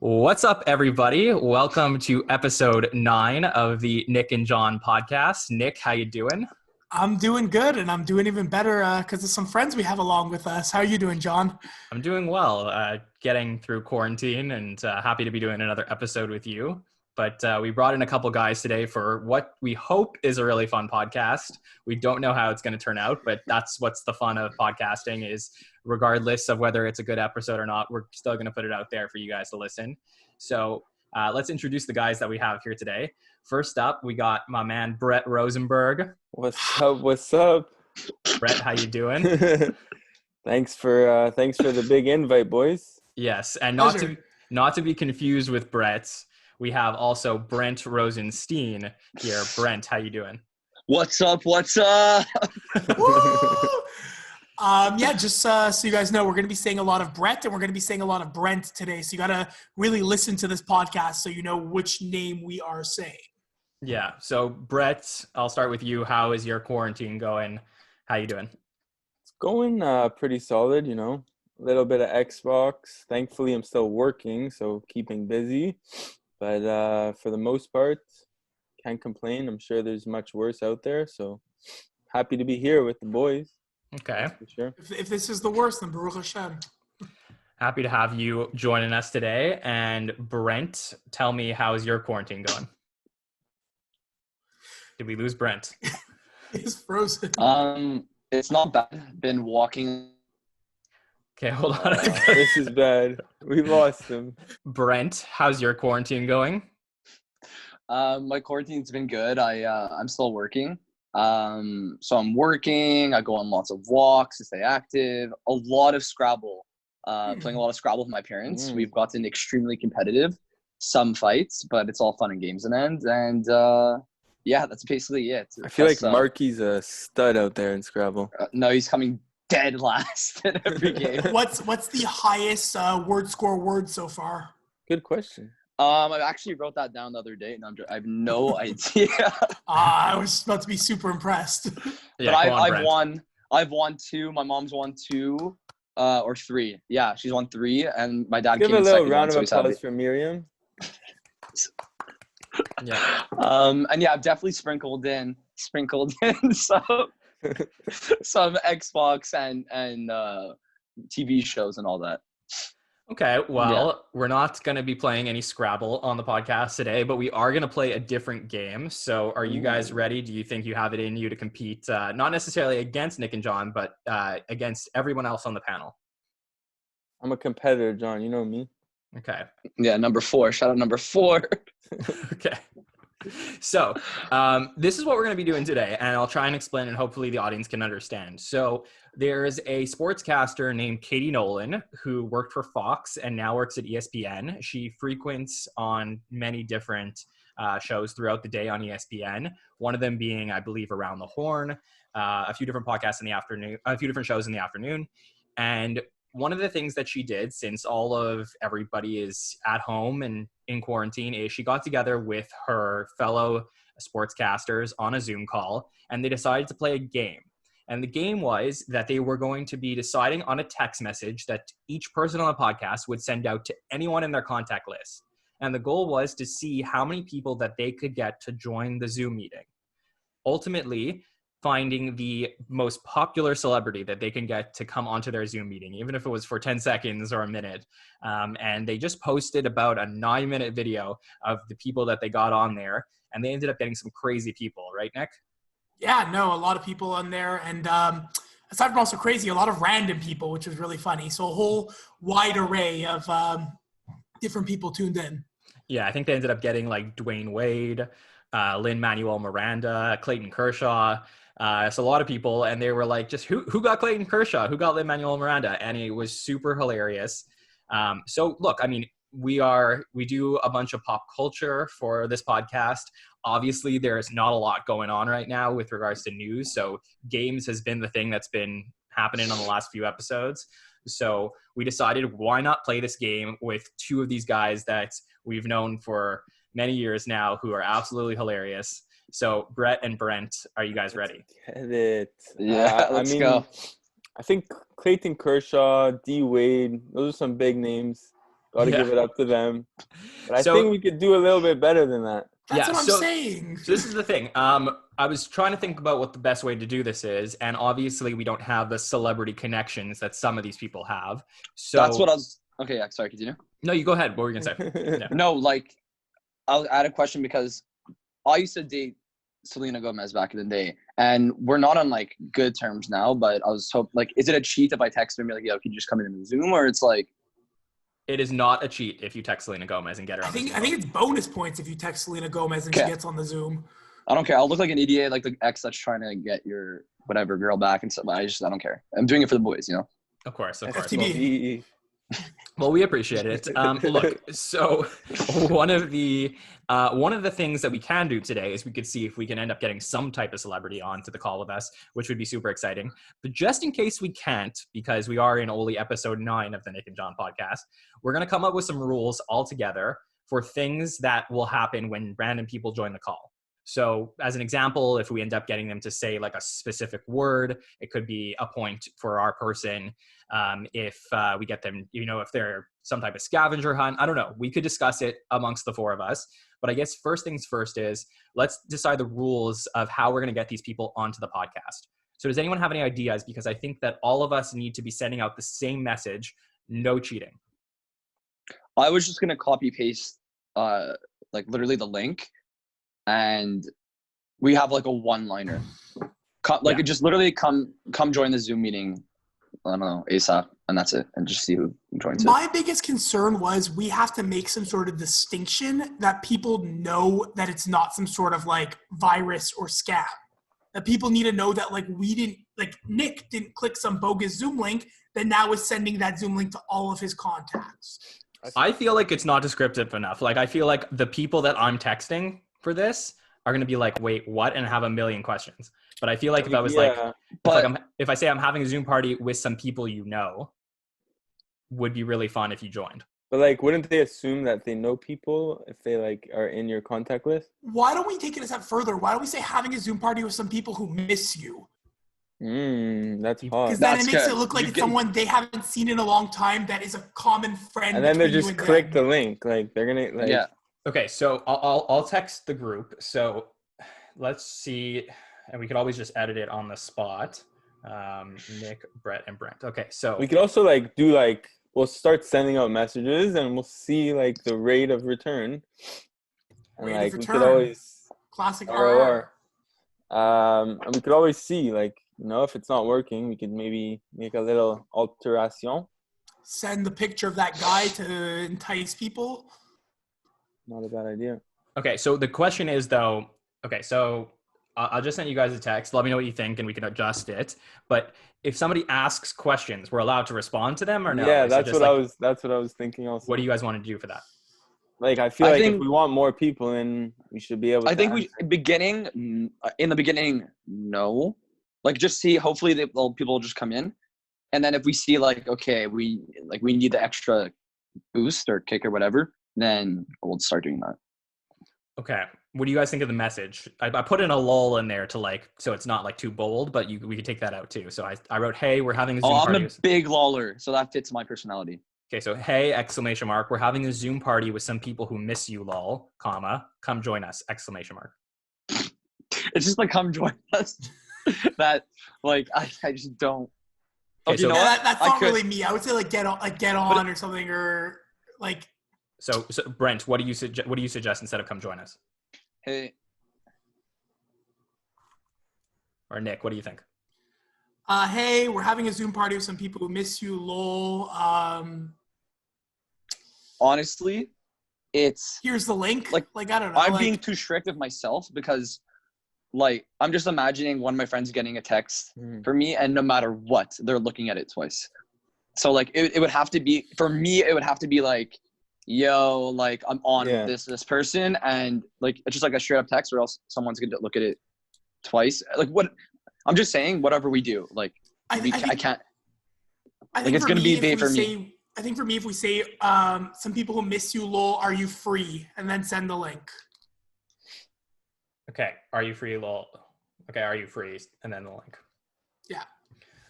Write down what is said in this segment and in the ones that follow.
What's up, everybody? Welcome to episode 9 of the Nick and Jon Podcast. Nick, how you doing? I'm doing good, and I'm doing even better because of some friends we have along with us. How are you doing, Jon? I'm doing well, getting through quarantine and happy to be doing another episode with you. But we brought in a couple guys today for what we hope is a really fun podcast. We don't know how it's going to turn out, but that's what's the fun of podcasting is regardless of whether it's a good episode or not, we're still going to put it out there for you guys to listen. So let's introduce the guys that we have here today. First up, we got my man, Brent Rosenberg. What's up? Brent, how you doing? Thanks for the big invite, boys. Yes, and not to be confused with Brett, we have also Brent Rosenstein here. Brent, how you doing? What's up? Just so you guys know, we're going to be saying a lot of Brett and we're going to be saying a lot of Brent today. So you got to really listen to this podcast so you know which name we are saying. Yeah. So Brett, I'll start with you. How is your quarantine going? How you doing? It's going pretty solid, you know. A little bit of Xbox. Thankfully, I'm still working, so keeping busy. But for the most part, can't complain. I'm sure there's much worse out there. So happy to be here with the boys. Okay. For sure. If this is the worst, then Baruch Hashem. Happy to have you joining us today. And Brent, tell me, how's your quarantine going? Did we lose Brent? He's frozen. It's not bad. Been walking. Okay, hold on. This is bad. We lost him. Brent, how's your quarantine going? My quarantine's been good. I'm still working. So I'm working. I go on lots of walks to stay active. A lot of Scrabble. Playing a lot of Scrabble with my parents. We've gotten extremely competitive. Some fights, but it's all fun and games in the end. And yeah, that's basically it. I feel like Marky's a stud out there in Scrabble. No, he's coming dead last in every game. What's the highest word so far? Good question. I actually wrote that down the other day, and I have no idea. I was about to be super impressed. Yeah, but I've won 2. My mom's won 2 or 3. Yeah, she's won 3, and my dad Give came a in little second round one, of so applause for Miriam. Yeah. And yeah, I've definitely sprinkled in some Xbox and TV shows and all that. Okay, well, We're not going to be playing any Scrabble on the podcast today, but we are going to play a different game. So are you guys ready? Do you think you have it in you to compete, not necessarily against Nick and Jon, but against everyone else on the panel? I'm a competitor, Jon. You know me. Okay. Yeah, number 4. Shout out number 4. Okay. So this is what we're going to be doing today, and I'll try and explain and hopefully the audience can understand. So there's a sportscaster named Katie Nolan who worked for Fox and now works at ESPN. She frequents on many different shows throughout the day on ESPN, one of them being, I believe, Around the Horn, a few different podcasts in the afternoon, a few different shows in the afternoon. And one of the things that she did, since all of everybody is at home and in quarantine, is she got together with her fellow sportscasters on a Zoom call, and they decided to play a game. And the game was that they were going to be deciding on a text message that each person on the podcast would send out to anyone in their contact list. And the goal was to see how many people that they could get to join the Zoom meeting. Ultimately, finding the most popular celebrity that they can get to come onto their Zoom meeting, even if it was for 10 seconds or a minute. And they just posted about a 9-minute video of the people that they got on there. And they ended up getting some crazy people, right, Nick? Yeah, no, a lot of people on there. And aside from also crazy, a lot of random people, which was really funny. So a whole wide array of different people tuned in. Yeah, I think they ended up getting like Dwayne Wade, Lin-Manuel Miranda, Clayton Kershaw. So a lot of people, and they were like, just who got Clayton Kershaw? Who got Lin-Manuel Miranda? And it was super hilarious. So look, I mean, we do a bunch of pop culture for this podcast. Obviously, there's not a lot going on right now with regards to news. So games has been the thing that's been happening on the last few episodes. So we decided, why not play this game with 2 of these guys that we've known for many years now, who are absolutely hilarious. So Brett and Brent, are you guys ready? Get it. Yeah, let's go. I think Clayton Kershaw, D. Wade, those are some big names. Got to Yeah. give it up to them. But I So- think we could do a little bit better than that. That's Yeah, what I'm so- saying. So this is the thing. I was trying to think about what the best way to do this is, and obviously we don't have the celebrity connections that some of these people have. So That's what I was. Okay, yeah, sorry, continue. No, you go ahead. What were you gonna say? Yeah. No, like, I'll add a question because I used to date Selena Gomez back in the day, and we're not on like good terms now. But I was like, is it a cheat if I text her and be like, "Yo, can you just come in the Zoom?" Or it's like, It is not a cheat if you text Selena Gomez and get her on I the think Zoom I think call. it's bonus points if you text Selena Gomez and she Okay. gets on the Zoom. I don't care. I'll look like an idiot, like the ex that's trying to get your whatever girl back and stuff. I don't care. I'm doing it for the boys, you know. Of course. FTB. Well, we appreciate it. Look, so one of the things that we can do today is we could see if we can end up getting some type of celebrity onto the call with us, which would be super exciting. But just in case we can't, because we are in only episode 9 of the Nick Jon podcast, we're going to come up with some rules all together for things that will happen when random people join the call. So as an example, if we end up getting them to say like a specific word, it could be a point for our person. If we get them, if they're some type of scavenger hunt, I don't know. We could discuss it amongst the 4 of us. But I guess first things first is let's decide the rules of how we're going to get these people onto the podcast. So does anyone have any ideas? Because I think that all of us need to be sending out the same message, no cheating. I was just gonna copy paste, like literally the link, and we have like a one-liner, just literally come join the Zoom meeting. I don't know, ASAP, and that's it, and just see who joins it. My biggest concern was we have to make some sort of distinction that people know that it's not some sort of like virus or scam. That people need to know that Nick didn't click some bogus Zoom link that now is sending that Zoom link to all of his contacts. I feel like it's not descriptive enough. Like I feel like the people that I'm texting for this are going to be like, wait, what? And have a million questions. But I feel like if I was if I say I'm having a Zoom party with some people would be really fun if you joined. But like, wouldn't they assume that they know people if they like are in your contact list? Why don't we take it a step further? Why don't we say having a Zoom party with some people who miss you? That's hot. Because then That's it makes good. it look like it's someone they haven't seen in a long time that is a common friend. And then they between just you and click them. the link. Like they're gonna like. Yeah. Okay, so I'll text the group. So let's see, and we could always just edit it on the spot. Nick, Brett, and Brent. Okay, so We could also we'll start sending out messages and we'll see like the rate of return. And Rate of we could return. always Classic ROR. RR. And we could always see if it's not working, we could maybe make a little alteration. Send the picture of that guy to entice people. Not a bad idea. Okay, so the question is though. Okay, so I'll just send you guys a text. Let me know what you think, and we can adjust it. But if somebody asks questions, we're allowed to respond to them, or no? Yeah, Is it that's just what I was thinking also. What do you guys want to do for that? Like, I feel if we want more people in, we should be able to. I think in the beginning, no. Like, just see, hopefully people will just come in. And then if we see okay, we need the extra boost or kick or whatever, then we'll start doing that. Okay. What do you guys think of the message? I put in a lull in there to so it's not too bold, but we could take that out too. So I wrote, hey, we're having a Zoom party. I'm a big loller, so that fits my personality. Okay, so hey, exclamation mark. We're having a Zoom party with some people who miss you, lol, comma, come join us, exclamation mark. It's just come join us. That I just don't. Okay, so That's not really me. I would say get on or something, or So Brent, what do you suggest instead of come join us? Hey. Or Nick, what do you think? Hey, we're having a Zoom party with some people who miss you, lol. Honestly, it's here's the link. I don't know. I'm being too strict of myself because I'm just imagining one of my friends getting a text for me, and no matter what, they're looking at it twice. So it would have to be, for me, it would have to be yo, I'm on this person, and it's just a straight up text, or else someone's gonna look at it twice. What I'm just saying, whatever we do, I can't. I think it's gonna be vague for me. I think for me, if we say some people who miss you, lol, are you free, and then send the link. Okay, are you free, lol? Okay, are you free, and then the link. Yeah.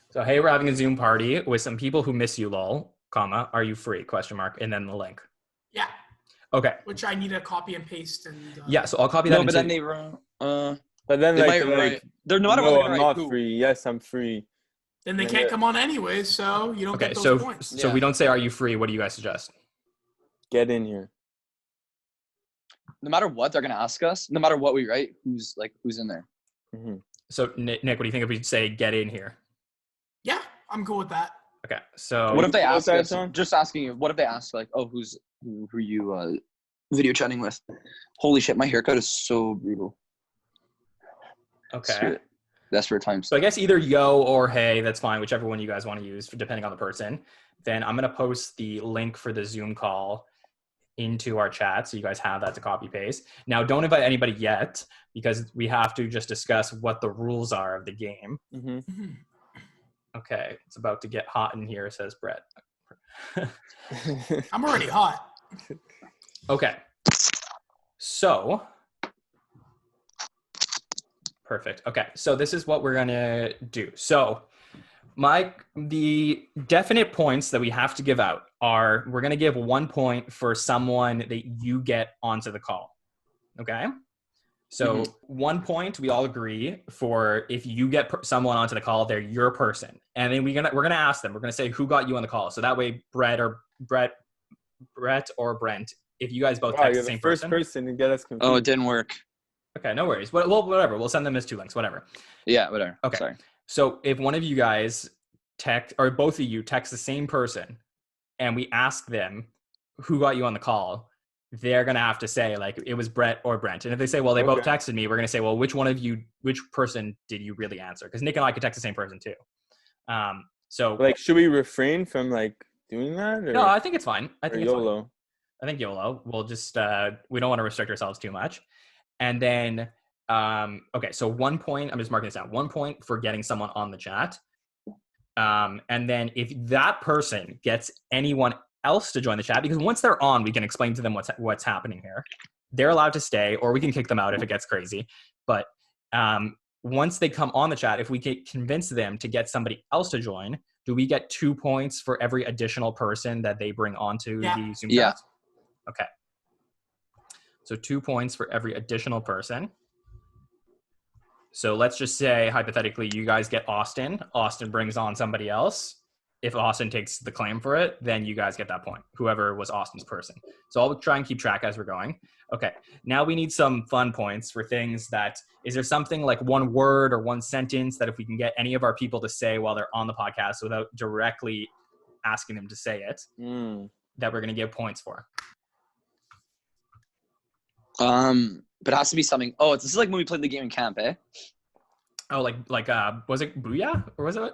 So hey, we're having a Zoom party with some people who miss you, lol, comma, are you free, question mark, and then the link. Yeah. Okay. Which I need to copy and paste. And Yeah, so I'll copy that. No, but then they wrong. But then They like, might they're write. like, They're no matter what. no, They're I'm gonna not write who. free. Yes, I'm free. then they Yeah, can't yeah. come on anyways, so you don't Okay, get those so points. so Yeah. we don't say are you free. What do you guys suggest? Get in here. No matter what, they're gonna ask us. No matter what we write, who's in there. Mm-hmm. So Nick, what do you think if we say get in here? Yeah, I'm cool with that. Okay, so What if they you ask put that us? on? Just asking you. What if they ask like, oh, who are you video chatting with? Holy shit, my haircut is so brutal. okay. Desperate times. So I guess either yo or hey, that's fine, whichever one you guys want to use, depending on the person. Then I'm going to post the link for the Zoom call into our chat, so you guys have that to copy paste. Now, don't invite anybody yet, because we have to just discuss what the rules are of the game. Mm-hmm. Okay, it's about to get hot in here, says Brett. I'm already hot. Okay, so perfect. Okay, so this is what we're gonna do. So the definite points that we have to give out are, we're gonna give 1 point for someone that you get onto the call. Okay, so 1 point we all agree for if you get someone onto the call, they're your person, and then we're gonna ask them. We're gonna say who got you on the call. So that way, Brett or Brent, if you guys both text you're the same first person to get us confused. Oh, it didn't work. Okay, no worries. Well, whatever. We'll send them as 2 links, whatever. Yeah, whatever. Okay. Sorry. So if one of you guys text, or both of you text the same person, and we ask them who got you on the call, they're going to have to say, like, it was Brett or Brent. And if they say, well, they both texted me, we're going to say, well, which person did you really answer? Because Nick and I could text the same person too. So like, should we refrain from like doing that? Or, no, I think it's fine. I think it's YOLO. fine. I think YOLO. We'll just, we don't want to restrict ourselves too much. And then, okay, so 1 point, I'm just marking this down, 1 point for getting someone on the chat. And then if that person gets anyone else to join the chat, because once they're on, we can explain to them what's happening here. They're allowed to stay, or we can kick them out if it gets crazy. But once they come on the chat, if we can convince them to get somebody else to join, do we get 2 points for every additional person that they bring onto the Zoom chat? Okay. So 2 points for every additional person. So let's just say, hypothetically, you guys get Austin. Austin brings on somebody else. If Austin takes the claim for it, then you guys get that point, whoever was Austin's person. So I'll try and keep track as we're going. Okay, now we need some fun points for things that, is there something like one word or one sentence that if we can get any of our people to say while they're on the podcast without directly asking them to say it, that we're going to give points for? But it has to be something. Oh, this is like when we played the game in camp, eh? Oh, like was it Booyah or was it?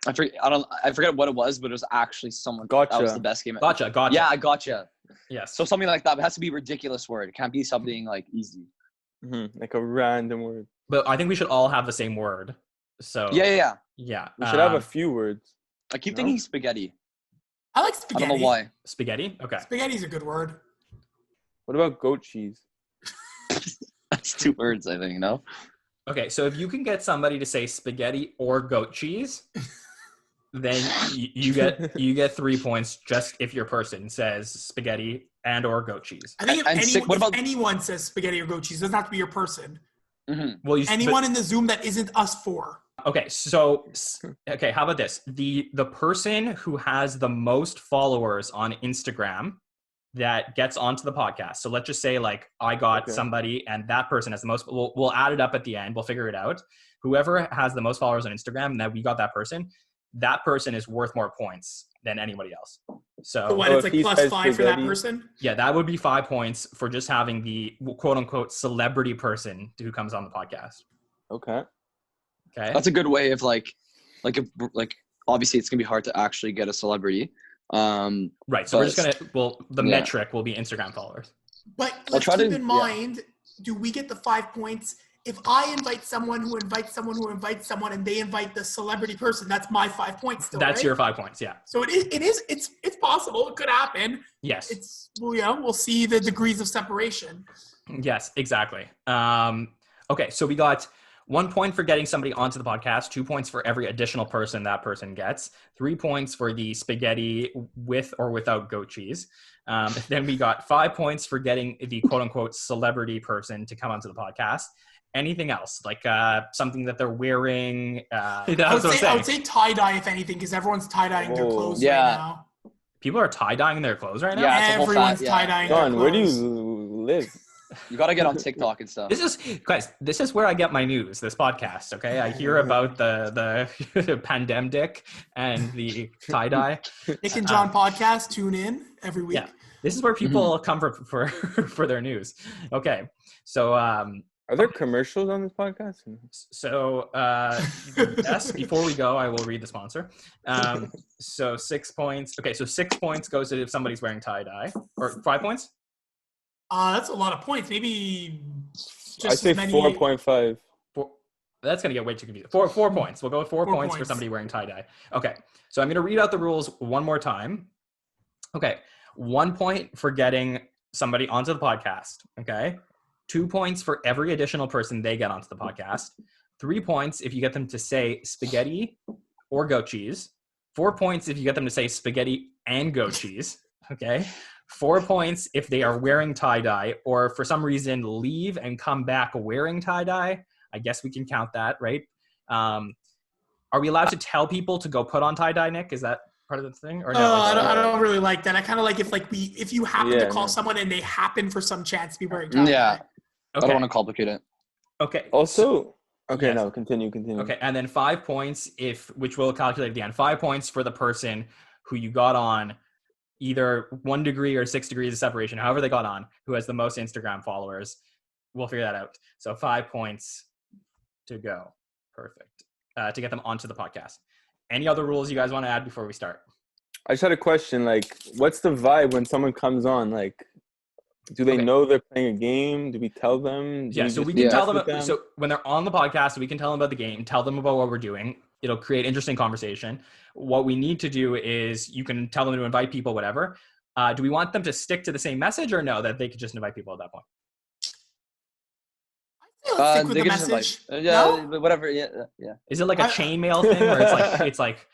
I forget what it was, but it was actually someone. Gotcha. That was the best game. Gotcha. Yeah, I gotcha. Yes. So something like that. But it has to be a ridiculous word. It can't be something like easy. Like a random word. But I think we should all have the same word. So Yeah. We should have a few words. I keep thinking spaghetti. I like spaghetti. I don't know why. Spaghetti? Okay. Spaghetti's a good word. What about goat cheese? That's 2 words, I think, no? Okay, so if you can get somebody to say spaghetti or goat cheese, then you get 3 points just if your person says spaghetti and or goat cheese. I think And anyone says spaghetti or goat cheese, it doesn't have to be your person. Mm-hmm. Well, Anyone in the Zoom that isn't us four. Okay, so how about this? The person who has the most followers on Instagram that gets onto the podcast. So let's just say like I got somebody and that person has the most, we'll add it up at the end. We'll figure it out. Whoever has the most followers on Instagram and that we got that person is worth more points than anybody else. So when it's like plus 5 for that person? Yeah, that would be 5 points for just having the quote unquote celebrity person who comes on the podcast. Okay. That's a good way of like obviously it's gonna be hard to actually get a celebrity. Right. So we're just gonna metric will be Instagram followers. But let's keep in mind, do we get the 5 points if I invite someone who invites someone who invites someone and they invite the celebrity person? That's my 5 points still. That's your 5 points, yeah. So it's possible. It could happen. Yes. We'll see the degrees of separation. Yes, exactly. Okay, so we got 1 point for getting somebody onto the podcast, 2 points for every additional person that person gets, 3 points for the spaghetti with or without goat cheese. Then we got 5 points for getting the quote unquote celebrity person to come onto the podcast. Anything else, like something that they're wearing? I would say tie-dye, if anything, because everyone's tie-dyeing their clothes right now. People are tie-dyeing their clothes right now? Yeah, everyone's tie-dyeing their John, clothes. where do you live? You got to get on TikTok and stuff. This is where I get my news, this podcast, okay? I hear about the pandemic and the tie-dye. Nick and Jon Podcast, tune in every week. Yeah, this is where people come for their news. Okay, so... Are there commercials on this podcast? So, yes, before we go, I will read the sponsor. So 6 points. Okay, so 6 points goes to if somebody's wearing tie-dye. Or 5 points? That's a lot of points. Maybe just I say as many... 4.5. That's going to get way too confusing. 4 points. We'll go with 4 points for somebody wearing tie-dye. Okay, so I'm going to read out the rules one more time. Okay, 1 point for getting somebody onto the podcast, okay? 2 points for every additional person they get onto the podcast. 3 points if you get them to say spaghetti or goat cheese. 4 points if you get them to say spaghetti and goat cheese. Okay. 4 points if they are wearing tie-dye or for some reason leave and come back wearing tie-dye. I guess we can count that, right? Are we allowed to tell people to go put on tie-dye, Nick? Is that part of the thing? Or no? I don't really like that. I kind of like if you happen to call someone and they happen for some chance to be wearing tie-dye. Yeah. Okay. I don't want to complicate it. Okay. Also, yes. No, continue. Okay, and then 5 points which we'll calculate at the end. 5 points for the person who you got on either 1 degree or 6 degrees of separation, however they got on, who has the most Instagram followers. We'll figure that out. So 5 points to go. Perfect. To get them onto the podcast. Any other rules you guys want to add before we start? I just had a question. Like, what's the vibe when someone comes on? Like, do they know they're playing a game? Do we tell them? So we can tell them. So when they're on the podcast, we can tell them about the game, tell them about what we're doing. It'll create interesting conversation. What we need to do is you can tell them to invite people, whatever. Do we want them to stick to the same message or no, that they could just invite people at that point? Let's stick with the message. Whatever. Yeah. Is it like a chainmail thing where it's like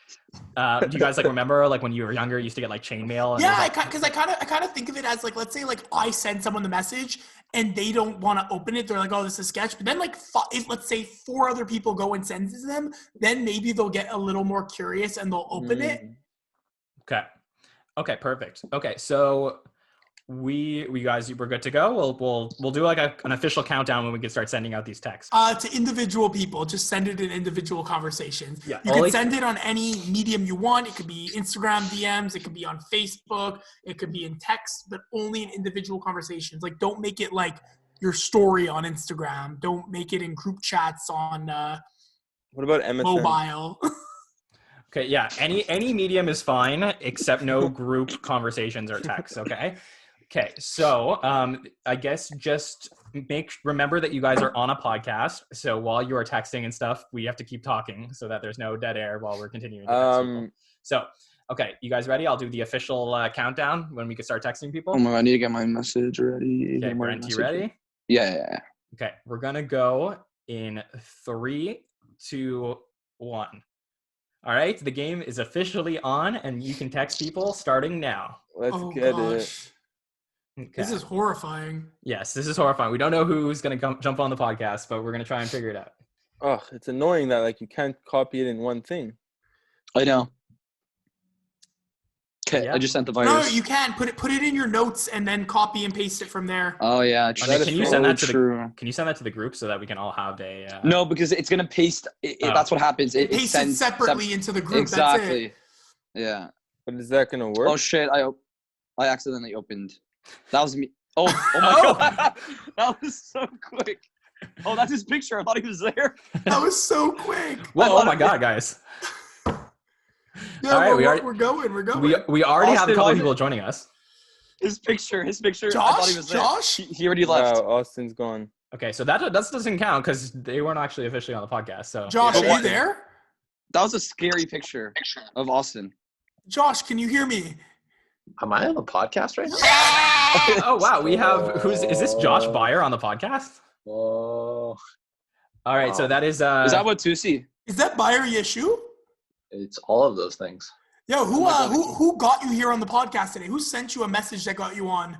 do you guys like remember like when you were younger you used to get like chainmail? Yeah, because I kind of think of it as like, let's say like I send someone the message and they don't want to open it. They're like, oh, this is sketch. But then like if let's say 4 other people go and send it to them, then maybe they'll get a little more curious and they'll open it. Okay, perfect. Okay, so we guys, we're good to go. We'll do like an official countdown when we can start sending out these texts. To individual people, just send it in individual conversations. Yeah, you can send it on any medium you want. It could be Instagram DMs, it could be on Facebook, it could be in text, but only in individual conversations. Like, don't make it like your story on Instagram. Don't make it in group chats on what about MSN? mobile. Okay, yeah, any medium is fine except no group conversations or texts. Okay, so I guess just remember that you guys are on a podcast. So while you are texting and stuff, we have to keep talking so that there's no dead air while we're continuing to text people. So, okay, you guys ready? I'll do the official countdown when we can start texting people. Oh my God, I need to get my message ready. Okay, Brent, you ready? Yeah. Okay, we're gonna go in 3, 2, 1. All right, the game is officially on, and you can text people starting now. Let's get it. Okay. This is horrifying. Yes, this is horrifying. We don't know who's going to jump on the podcast, but we're going to try and figure it out. Oh, it's annoying that like you can't copy it in one thing. I know. Okay, Yeah. I just sent the virus. No, you can put it in your notes and then copy and paste it from there. Oh yeah, Can you send that to the group so that we can all have a? No, because it's gonna paste. That's what happens. It paste sends it separately into the group. Exactly. That's it. Yeah. But is that gonna work? Oh shit! I accidentally opened. That was me. Oh my God! That was so quick. Oh, that's his picture. I thought he was there. That was so quick. Whoa! Oh my God, guys. Yeah, all right, we're going. We already have a couple Austin, people joining us. His picture. I Josh, thought he was there. He already left. Wow, Austin's gone. Okay, so that doesn't count because they weren't actually officially on the podcast. So Josh, are you there? That was a scary picture of Austin. Josh, can you hear me? Am I on the podcast right now? Oh wow, we have is this Josh Byer on the podcast? Oh, All right, so that is. Is that what Tusi? Is that buyer Yeshu? It's all of those things. Yo, who got you here on the podcast today? Who sent you a message that got you on?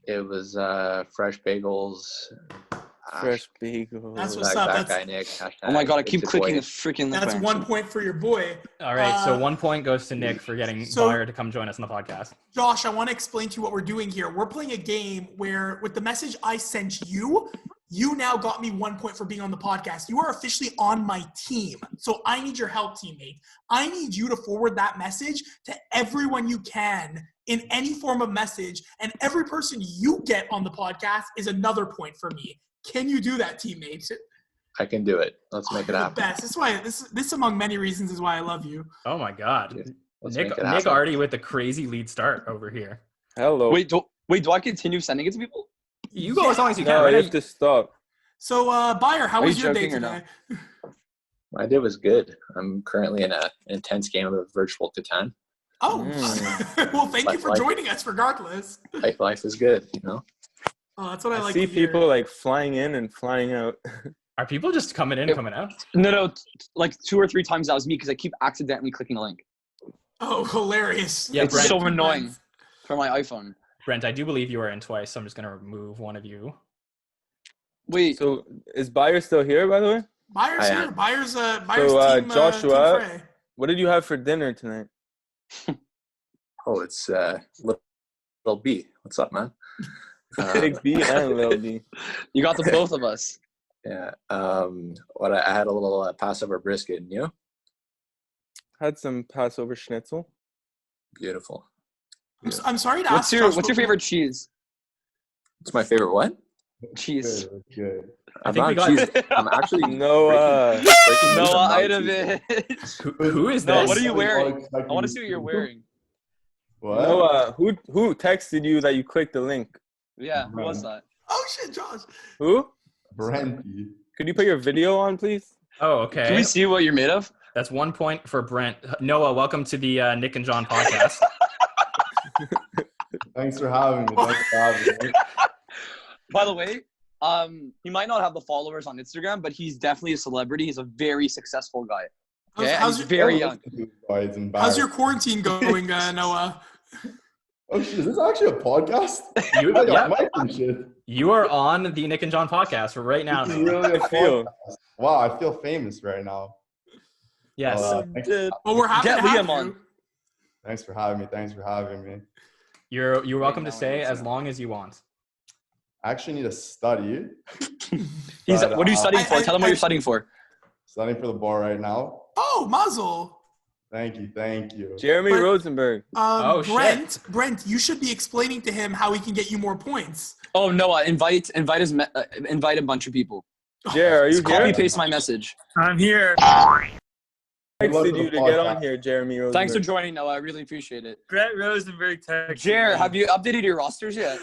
It was fresh bagels. Fresh bagel. That's what's that, up. That That's, guy Nick. Hashtag Oh my god, I keep it's clicking the boy. freaking link. that's by 1 accident. point for your boy. All right, so 1 point goes to Nick for getting so- Buyer to come join us on the podcast. Josh, I want to explain to you what we're doing here. We're playing a game where, with the message I sent you, you now got me 1 point for being on the podcast. You are officially on my team. So I need your help, teammate. I need you to forward that message to everyone you can in any form of message. And every person you get on the podcast is another point for me. Can you do that, teammate? I can do it. Let's make it You're the happen. best. This is why this among many reasons is why I love you. Oh my God, Let's Nick! make it Nick happen. already with the crazy lead start over here. Hello. Wait, do I continue sending it to people? You go as long as you can. No, Right? you have to stop. So, Buyer, how Are was you your day joking or today? My day was good. I'm currently in an intense game of virtual Catan. Oh, well, thank you for Like- joining us regardless. Life is good, you know? Oh, that's what I I like see to hear. people like flying in and flying out. Are people just coming in, coming out? No, like 2 or 3 times that was me because I keep accidentally clicking a link Oh, hilarious. Yeah, It's Brent. so annoying for my iPhone. Brent, I do believe you are in twice, so I'm just gonna remove one of you. Wait, So is Buyer still here, by the way? Buyer's I here. am. Buyer's So, team, Joshua- team Frey. What did you have for dinner tonight? Oh, it's little B. What's up, man? Big B and Little B. you got the both of us. Yeah. What I had a little Passover brisket, and you? Had some Passover schnitzel. Beautiful. I'm sorry to What's ask. your Joshua, favorite cheese? It's my favorite what? Cheese. Good. I I'm think we not got- cheese. I'm actually Noah. breaking news, Noah I'm not cheese. Itovich. Who is No, this? what are you wearing? I want to see what you're wearing. What? Noah, who texted you that you clicked the link? Yeah, who was that? Oh shit, Josh. Who? Brenty. Could you put your video on, please? Oh, okay. Can we see what you're made of? That's 1 point for Brent. Noah, welcome to the Nick and John podcast. Thanks for having me. Thanks for having me. By the way, he might not have the followers on Instagram, but he's definitely a celebrity. He's a very successful guy. Okay, and How's he's your- very young. Guys, embarrassed. How's your quarantine going, Noah? Oh shit, is this actually a podcast? You, I got yeah, mic and shit. you are on the Nick and John podcast right now. This is Noah. really a feel. podcast. Wow, I feel famous right now. Yes. Thanks, Well, we're happy Get to have Liam you. on. thanks for having me. Thanks for having me. You're welcome to now stay and as long as you want. I actually need to study. He's, But, what are you studying for? I- Tell him what you're studying for. Studying for the bar right now. Oh, Mazel. Thank you. Jeremy But- Rosenberg. Oh, shit. Brent, you should be explaining to him how he can get you more points. Oh, Noah, invite a bunch of people. Jer, are you Just copy here? paste my message. I'm here. Good luck Texted with you the to get on podcast. here, Jeremy Rosenberg. Thanks for joining, Noah. I really appreciate it. Brent Rosenberg texted Jer, me. have you updated your rosters yet?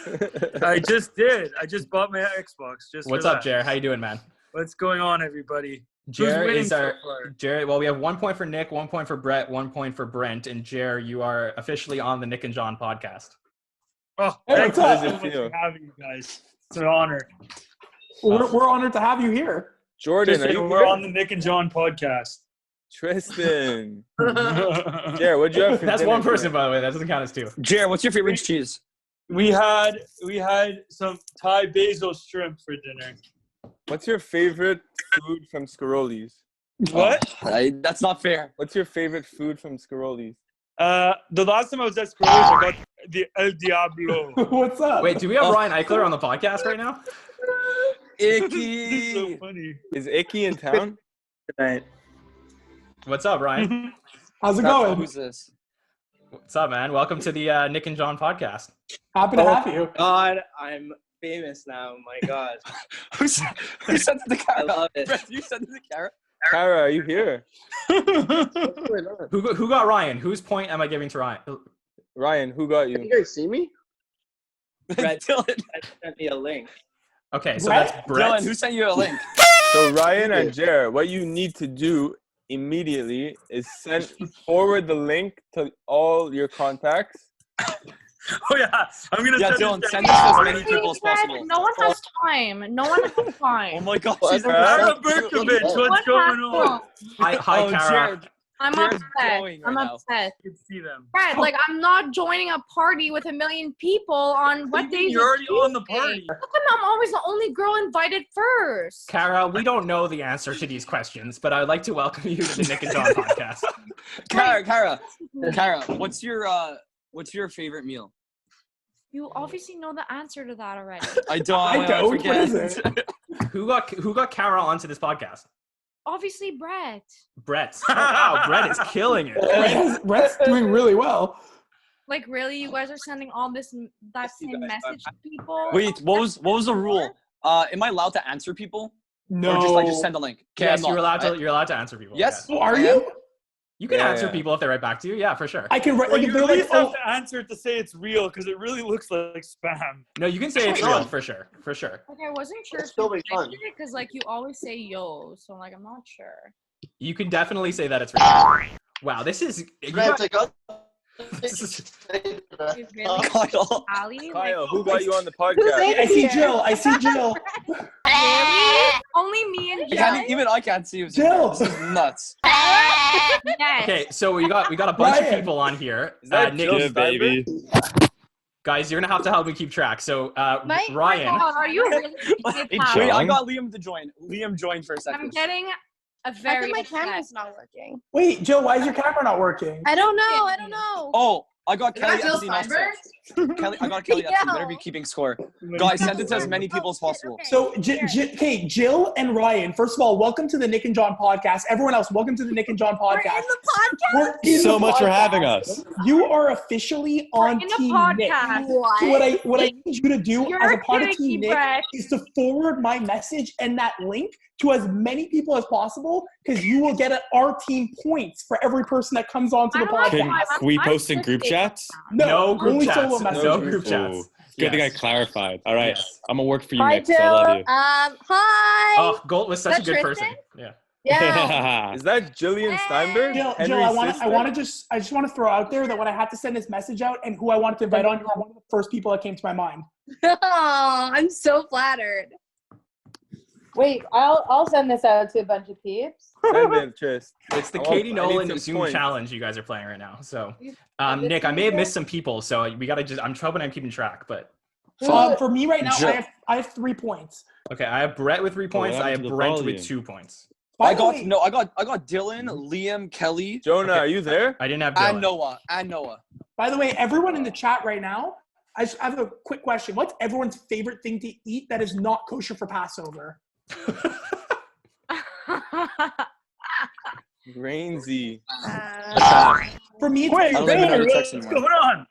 I just did. I just bought my Xbox. Just What's for up, that. Jer? How you doing, man? What's going on, everybody? Who's Jer winning is our so far? Jer. Well, we have 1 point for Nick, 1 point for Brett, 1 point for Brent, and Jer, you are officially on the Nick and John podcast. Oh, Hey, thank what's you up? so How does much it feel? for having you guys. It's an honor. We're honored to have you here. Jordan, Just are so you we're here? on the Nick and John podcast. Tristan. Jer, what'd you have for That's dinner one person, tonight? by the way. That doesn't count as two. Jer, what's your favorite cheese? We had some Thai basil shrimp for dinner. What's your favorite food from Scaroli's? What? That's not fair. What's your favorite food from Scaroli's? The last time I was at Squares, I got the El Diablo. What's up? Wait, do we have Ryan Eichler on the podcast right now? This is so Icky. funny. Is Icky in town? Tonight. What's up, Ryan? How's it That's- going? Who's this? What's up, man? Welcome to the Nick and John podcast. Happy to have you. God, I'm famous now. My God. Who sent it to I Kara? love it. Brett, you sent it to Kara? Kara, are you here? Who got Ryan? Whose point am I giving to Ryan? Ryan, who got Can you? you guys see me? Brett Dylan. Sent me a link. Okay, so Brett? that's Brett. Dylan, who sent you a link? So Ryan and Jer, what you need to do immediately is forward the link to all your contacts Oh yeah, I'm gonna Yeah, send Dylan, this send this to as many people as Brad, possible. no one has time. No one has Oh time. my gosh, What? she's Kara Berkovich, No one what's going has on? time. Hi, Oh, Kara. Jared. I'm Jared's upset. glowing right I'm now. upset. You can see them. Brad, like I'm not joining a party with 1 million people on what days? You're already on the party. How come I'm always the only girl invited first? Kara, we don't know the answer to these questions, but I'd like to welcome you to the Nick and Jon podcast. Kara, what's your favorite meal? You obviously know the answer to that already. I don't. I don't. What forget. is it? Who got Kara onto this podcast? Obviously, Brett. Brett. Oh, wow, Brett is killing it. Brett's doing really well. Like, really, you guys are sending all that same message to people? Wait, what was the rule? Am I allowed to answer people? No. Or just send a link? Okay, Yes, I'm you're not. allowed to answer people. Yes. Oh, are you? You can Yeah, answer yeah. people if they write back to you. Yeah, for sure. I can write. Well, Like, if you they're at like, least have oh, to answer it to say it's real because it really looks like spam. No, you can say it's real for sure. For sure. Like, I wasn't sure It's if still you be fun. typed it because, like, you always say yo, so, like, I'm not sure. You can definitely say that it's real. Wow, this is. You Brad, got, take up. this is You really? Kyle. Ali? Kyle, who like, got you on the podcast? I see Jill. I see Jill. really? Only me and Jill? Even I can't see you. Jill. This is nuts. Yes. okay. So we got a bunch of Ryan. people on here. Is that Nick, Jill baby? guys, you're gonna have to help me keep track. So My Ryan. God, are you really? Wait, Jill. I got Liam to join. Liam joined for a second. I'm getting a How very come my upset. camera's not working? Wait, Jill, why is your camera not working? I don't know. Oh, I got You Kelly got Jill Epstein also. Steinberg? Kelly, I got Kelly Yeah. Epstein. Better be keeping score. Guys, send it to as many people as possible. So, okay, Jill and Ryan, first of all, welcome to the Nick and Jon podcast. Everyone else, welcome to the Nick and Jon We're podcast. in the podcast? We're in So the much for podcast. having us. You are officially on in a Team Nick. podcast. What? So what I need you to do You're as a a part of panicky Team Nick Brett. is to forward my message and that link to as many people as possible, because you will get our team points for every person that comes onto the I don't like podcast. that. Can we I'm post in group twisted. chats? No group only chats. solo messages. No group chats. Ooh, good thing I Yes. clarified. All right, Yes. I'm gonna work for you, Hi, Nick. So I love Jill. you. Hi. Oh, Gold was such a Is good that person. Tristan? Yeah. Yeah. Is that Jillian Steinberg? Jill, Henry's I sister? just want to throw out there that when I had to send this message out and who I wanted to invite on, you were one of the first people that came to my mind. Oh, I'm so flattered. Wait, I'll send this out to a bunch of peeps. Send it, Tris. It's the I Katie need Nolan some Zoom points. challenge you guys are playing right now. So, Nick, I may have missed some people, so we gotta just. I'm hoping I'm keeping track, but For me right now, Jill. I have 3 points. okay. I have Brett with 3 points. I have happened to the Brent volume? with 2 points. By I the got way, Dylan, Liam, Kelly, Jonah, Okay. are you there? I didn't have and Dylan. Noah. By the way, everyone in the chat right now, I have a quick question. What's everyone's favorite thing to eat that is not kosher for Passover? Rainsy. For me, it's I don't even know how to text What's anymore. going on?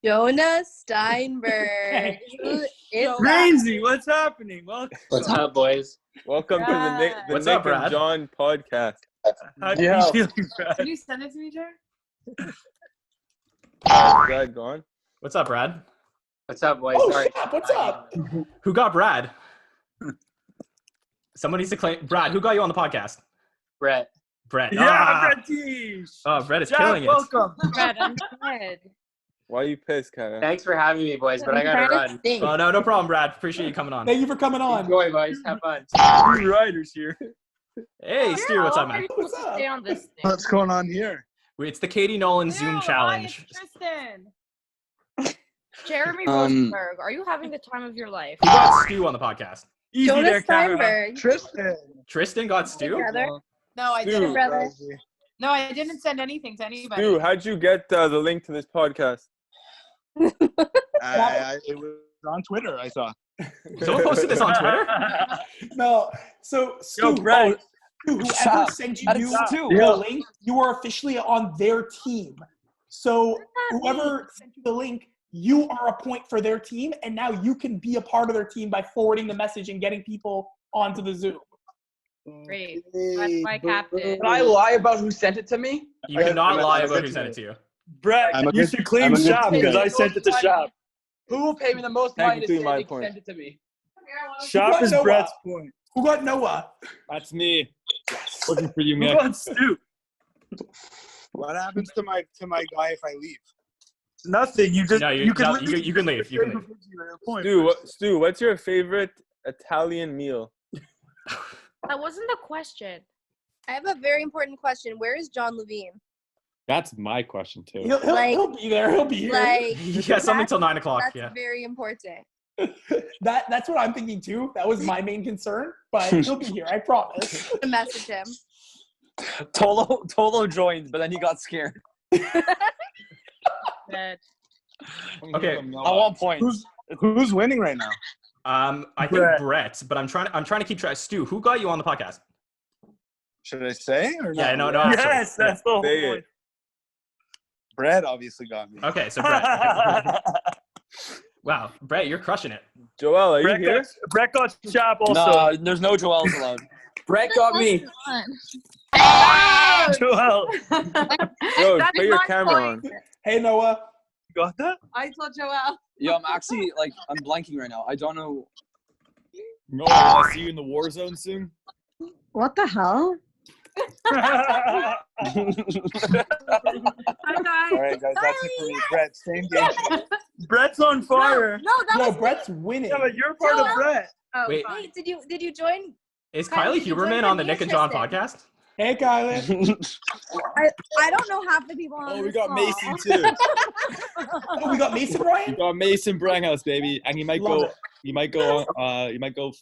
Jonah Steinberg. Who is that? Crazy, what's happening? Welcome. What's up, boys? Welcome to the Nick What's up, and Brad? Jon podcast. How do Yeah. you feeling, Brad? Can you send it to me, Jared? Brad gone? What's up, Brad? What's up, boys? Oh, Sorry. Shep, what's up? Who got Brad? Someone needs to claim Brad. Who got you on the podcast? Brett. Brett. Yeah, Ah! Brett Teesh. Oh, Brett is Jack, killing it. welcome. Brett, I'm dead. Why are you pissed, Kara? Thanks for having me, boys, but I I'm gotta trying to run. think. Oh no, no problem, Brad. Appreciate you coming on. Thank you for coming on. Enjoy, boys. Have fun. New riders here. Hey, Stu, what's up, man? How are you supposed to stay on this thing? What's going on here? It's the Katie Nolan Zoom challenge. Tristan. Jeremy Um, Rosenberg, are you having the time of your life? Who got Stu on the podcast? Easy Jonah there, Kara. Steinberg. Tristan. Tristan got Stu? Brother. No, I Stu. didn't. Brother. No, I didn't send anything to anybody. Stu, how'd you get the link to this podcast? It was on Twitter, I saw. Someone posted this on Twitter? No, so Stu, Brett. whoever Stop. sent That you is Stu. the link, you are officially on their team. So that whoever sent you the link, you are a point for their team, and now you can be a part of their team by forwarding the message and getting people onto the Zoom. Great. That's my captain. Can I lie about who sent it to me? You cannot lie about who sent it to you. Brett, I'm a you good- should claim I'm a good shop because teammate. I sent it to shop. Who will pay me the most Thank money you, to my say they point. send it to me? Shop is Noah. Brett's point. Who got Noah? That's me. Looking for you, Who Nick. got Stu? What happens to my guy if I leave? Nothing. You just No, you can leave. You can leave. Stu, what's your favorite Italian meal? That wasn't the question. I have a very important question. Where is John Levine? That's my question too. He'll be there. He'll be here. Like, Yeah, something till 9 o'clock. That's Yeah. very important. That's what I'm thinking too. That was my main concern, but he'll be here. I promise. To message him. Tolo joined, but then he got scared. Dead. Okay. I want points. Who's winning right now? I think Brett, but I'm trying to keep track. Stu, who got you on the podcast? Should I say or Yeah, not? no. Yes, that's the whole point. Brett obviously got me. Okay, so Brett. Wow, Brett, you're crushing it. Joel, are you here? Brett got Chap also. No, there's no Joel's allowed. Brett got me. Joel. Yo, That put is your my camera point. on. Hey, Noah. You got that? I told Joel. Yo, I'm actually I'm blanking right now. I don't know. No, I'll see you in the war zone soon. What the hell? All right, guys, that's it for me. Brett, same game. Brett's on fire. No, Brett's winning. Yeah, but you're part of Brett. Oh, Wait. fine. Wait, did you join? Is Kylie, Kylie you Huberman joined on the me Nick and Jon interested. podcast? Hey, Kylie. I don't know half the people on Oh, we this got call. Mason too. Oh, we got Mason We Ryan? got Mason Branghouse, baby, and he might Love go. it. He might go. He might go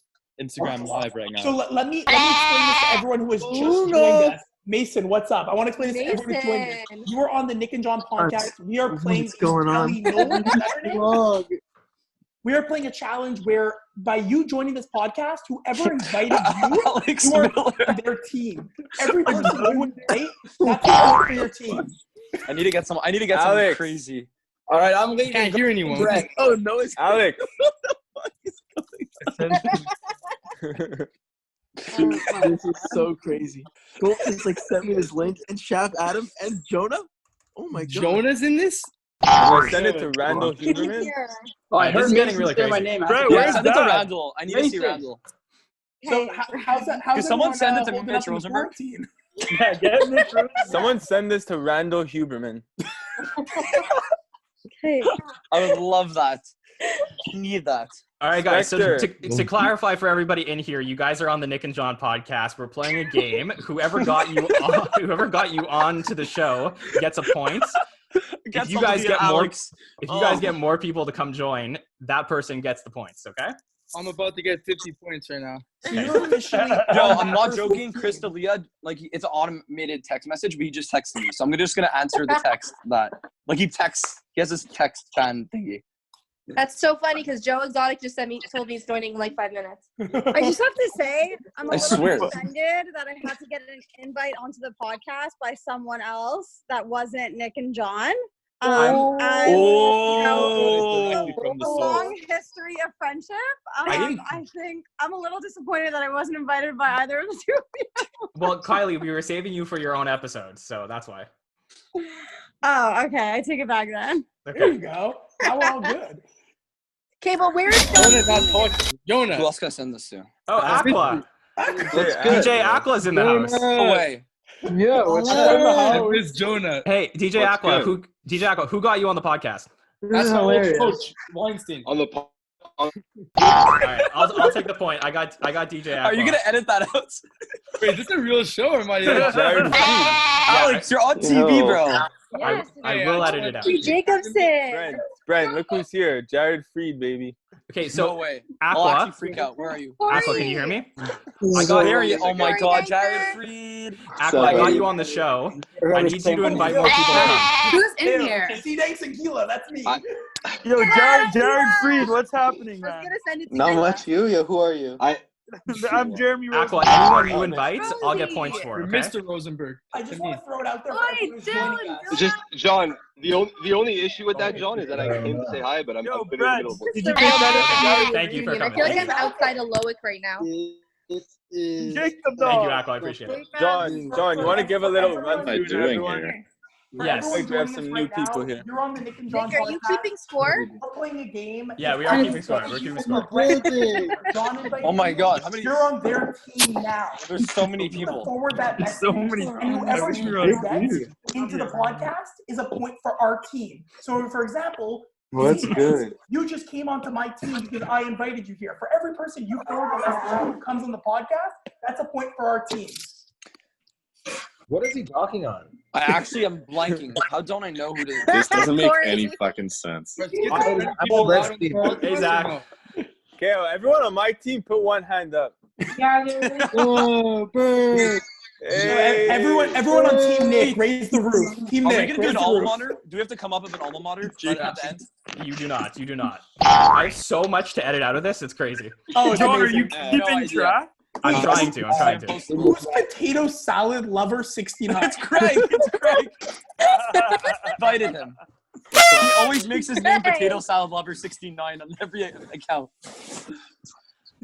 Instagram live right now. So let me explain this to everyone who has just joined us. Mason, what's up? I want to explain this to everyone who's joined us. You are on the Nick and Jon podcast. We are playing Nolan Saturday. We are playing a challenge where by you joining this podcast, whoever invited you are on their team. Every person you invite, that's a point for your team. I need to get something Alex. crazy. All right, I'm leaving. Can't hear anyone. Brett. Oh no, it's Alex. this is so crazy. Gold just sent me his link and Shaf Adam and Jonah. Oh my god. Jonah's in this? I'm gonna send it to Randall Huberman. Oh, I This heard is getting Mason really say my crazy. name. Brett, Yeah, where's send it to that? Randall. I need to see Mason. Randall. So how's that? How's Could someone everyone, send it to holding Mitch up in the Rosenberg? quarantine? Yeah, get Mitch Rosenberg. Someone send this to Randall Huberman. I would love that. You need that. All right, guys. So Spectre. to clarify for everybody in here, you guys are on the Nick and Jon podcast. We're playing a game. Whoever got you on to the show gets a point. If you guys get more people to come join, that person gets the points. Okay. I'm about to get 50 points right now. So you're officially Yo, on I'm that not first joking. team. Chris D'Elia, it's an automated text message, but he just texted me. So I'm just gonna answer the text that he has this text fan thingy. That's so funny because Joe Exotic just told me he's joining in like 5 minutes. I just have to say, I'm a I little swear. offended that I had to get an invite onto the podcast by someone else that wasn't Nick and Jon. Oh. A long history of friendship. I think I'm a little disappointed that I wasn't invited by either of the two of you. Well, Kylie, we were saving you for your own episode, so that's why. Oh, okay. I take it back then. There you go. Now we're all good. Okay, but where is Jonah? Jonah. Who else can I send this to? Oh, Aqua. Good. DJ Aqua's in the house. No way. Yeah, what's up? It's Jonah. Hey, DJ What's Aqua. good? Who got you on the podcast? That's my old hilarious. coach, Weinstein. On the All right, I'll take the point. I got DJ Aqua. Are you gonna edit that out? Wait, is this a real show or am I? Jared Freed. Alex, you're on TV, bro. I will edit it out. Jacobson. Brent, look who's here. Jared Freed, baby. Okay, No so way. I'll Aqua. actually freak out. Where are you? Aqua, can you hear me? I got Harry. Oh my God, Jared Freed. Aqua, I got you on the show. I need you to invite more people to come. Who's in here? C-Dank Tequila, that's me. Yo, Jared Freed, what's happening, man? Not much. You? Who are you? I'm Jeremy Aqua, Rosenberg. anyone you invite, I'll get points for. You're Okay? Mr. Rosenberg. I just want to throw it out there. Oi, for everyone who's joining us. It's just John. The only issue with that, John, is that I came to say hi, but I'm Yo, in the Brent, middle of did you get that? Thank you for I coming. feel like I'm outside of Loic right now. Jacob, Thank you, Aqua. I appreciate it. John, you want to give a little run What am I through to doing everyone? here? For Yes. everyone We have joining some us new right now, people here. You're on the Nick and John Nick, are you podcast. keeping score? We're playing a game. Yeah, we are keeping score. We're keeping score. John invited Oh my you. God, how many? You're on their team now. There's so many You have to people. forward that message. So many. And whoever I wish we were gets on into the podcast is a point for our team. So, for example, Well, that's Phoenix, good. you just came onto my team because I invited you here. For every person you forward the message who comes on the podcast, that's a point for our team. What is he talking on? I actually am blanking. How don't I know who this is? This doesn't make any fucking sense. Hey, Zach. Okay, everyone on my team, put one hand up. Oh, Brent. Hey. Everyone on Team Nick, raise the roof. Team Are we Nick, gonna do raise an the alma roof. mater? Do we have to come up with an alma mater at the end? You do not. You do not. I have so much to edit out of this. It's crazy. Oh, it's John, are amazing. you keeping track? I'm trying to. I'm trying to. Who's potato salad lover 69? It's Craig. It's Craig. Invited him. He always makes his name Potato Salad Lover 69 on every account.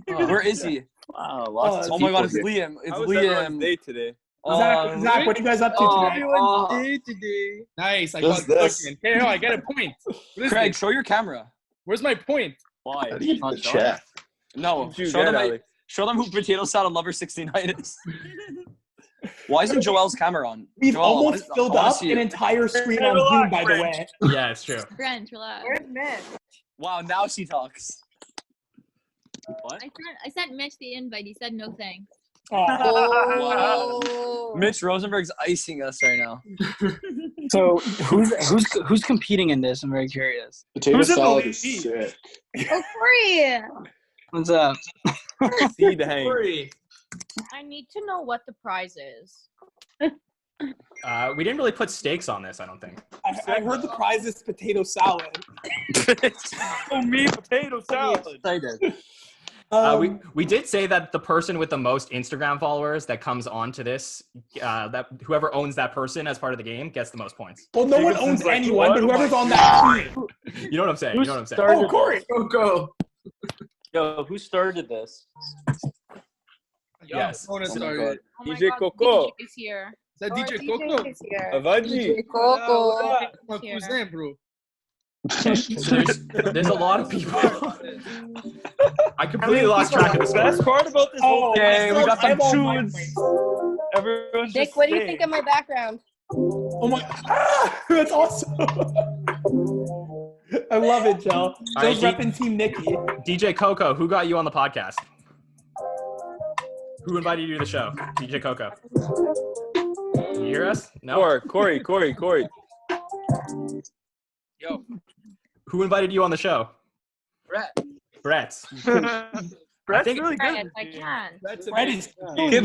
Where is he? Wow, Oh my God, it's Liam. It's How was everyone's Liam. day today? Zach, what are you guys up to today? Everyone's day today. Nice. I Just got this. cooking. Okay, I get a point. What is Craig, this? show your camera. Where's my point? Why? How do you Not check? No, What'd you show get, them, Alex? show them who Potato Salad Lover 69 is. Why isn't Joel's camera on? We've Joel, almost filled up see an it. entire screen on Zoom, by the way. Yeah, it's true. Brent, relax. Where's Mitch? Wow, now she talks. What? I sent Mitch the invite. He said no thanks. Oh. Mitch Rosenberg's icing us right now. So who's competing in this? I'm very curious. Potato Who's in the salad lead? is sick. Oh, Corey! What's up? Seed hang. I need to know what the prize is. We didn't really put stakes on this, I don't think. I heard the prize is potato salad. Oh, me, potato salad. Excited. We did say that the person with the most Instagram followers that comes onto this, that whoever owns that person as part of the game gets the most points. Well, no one owns anyone, but whoever's on that team. You know what I'm saying? You know what I'm saying? Oh, Corey. Go. Yo, who started this? Yes. I want to Oh my start. God. Oh my DJ God, Coco. DJ is here. Is that DJ DJ Coco? is here. Avadi. Coco. My cousin, bro. So there's a lot of people. I completely lost track of the The best score. part about this Oh, whole Okay, we got I have all some my tunes. points. everyone's Nick, just what do you staying. think of my background? Oh my! That's awesome. I love it, Joe. All Joe's right, repping Team Nicky. DJ Coco, who got you on the podcast? Who invited you to the show? DJ Coco. Can you hear us? No. Corey. Yo, Who invited you on the show? Brett. Brett's think- really Brent, good. I can. Brett is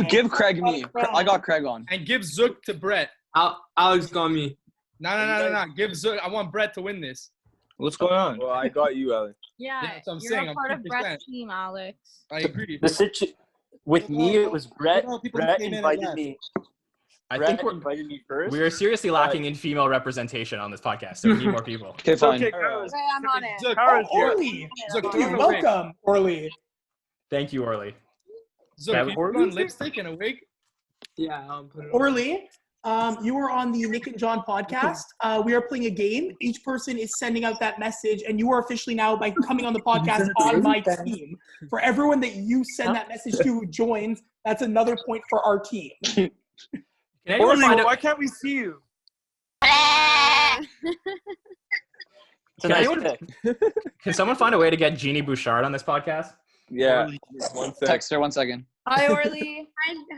Give Craig me. I got Craig on. And give Zook to Brett. Alex got me. No. Give Zook. I want Brett to win this. What's going on? Well, I got you, Alex. Yeah, that's what I'm you're saying, a I'm part of 2%. Brett's team, Alex. I agree. With me, it was Brett. people Brett came in and invited left. me. I Brett think invited me first. we are seriously lacking in female representation on this podcast, so we need more people. Okay, fine. Okay, I'm on it. Zook, Oh, Orly. Zook, Dude, welcome, Orly. Thank you, Orly. Zook, Yeah, you put on lipstick and a wig? Yeah, I'll put it on. Orly, you are on the Nick and Jon podcast. We are playing a game. Each person is sending out that message, and you are officially now, by coming on the podcast, on my team. For everyone that you send that message to who joins, that's another point for our team. Can anyone Orly, find a- why can't we see you? It's a nice pick. Can someone find a way to get Jeannie Bouchard on this podcast? Yeah. 1 sec. Text her 1 second. Hi, Orly.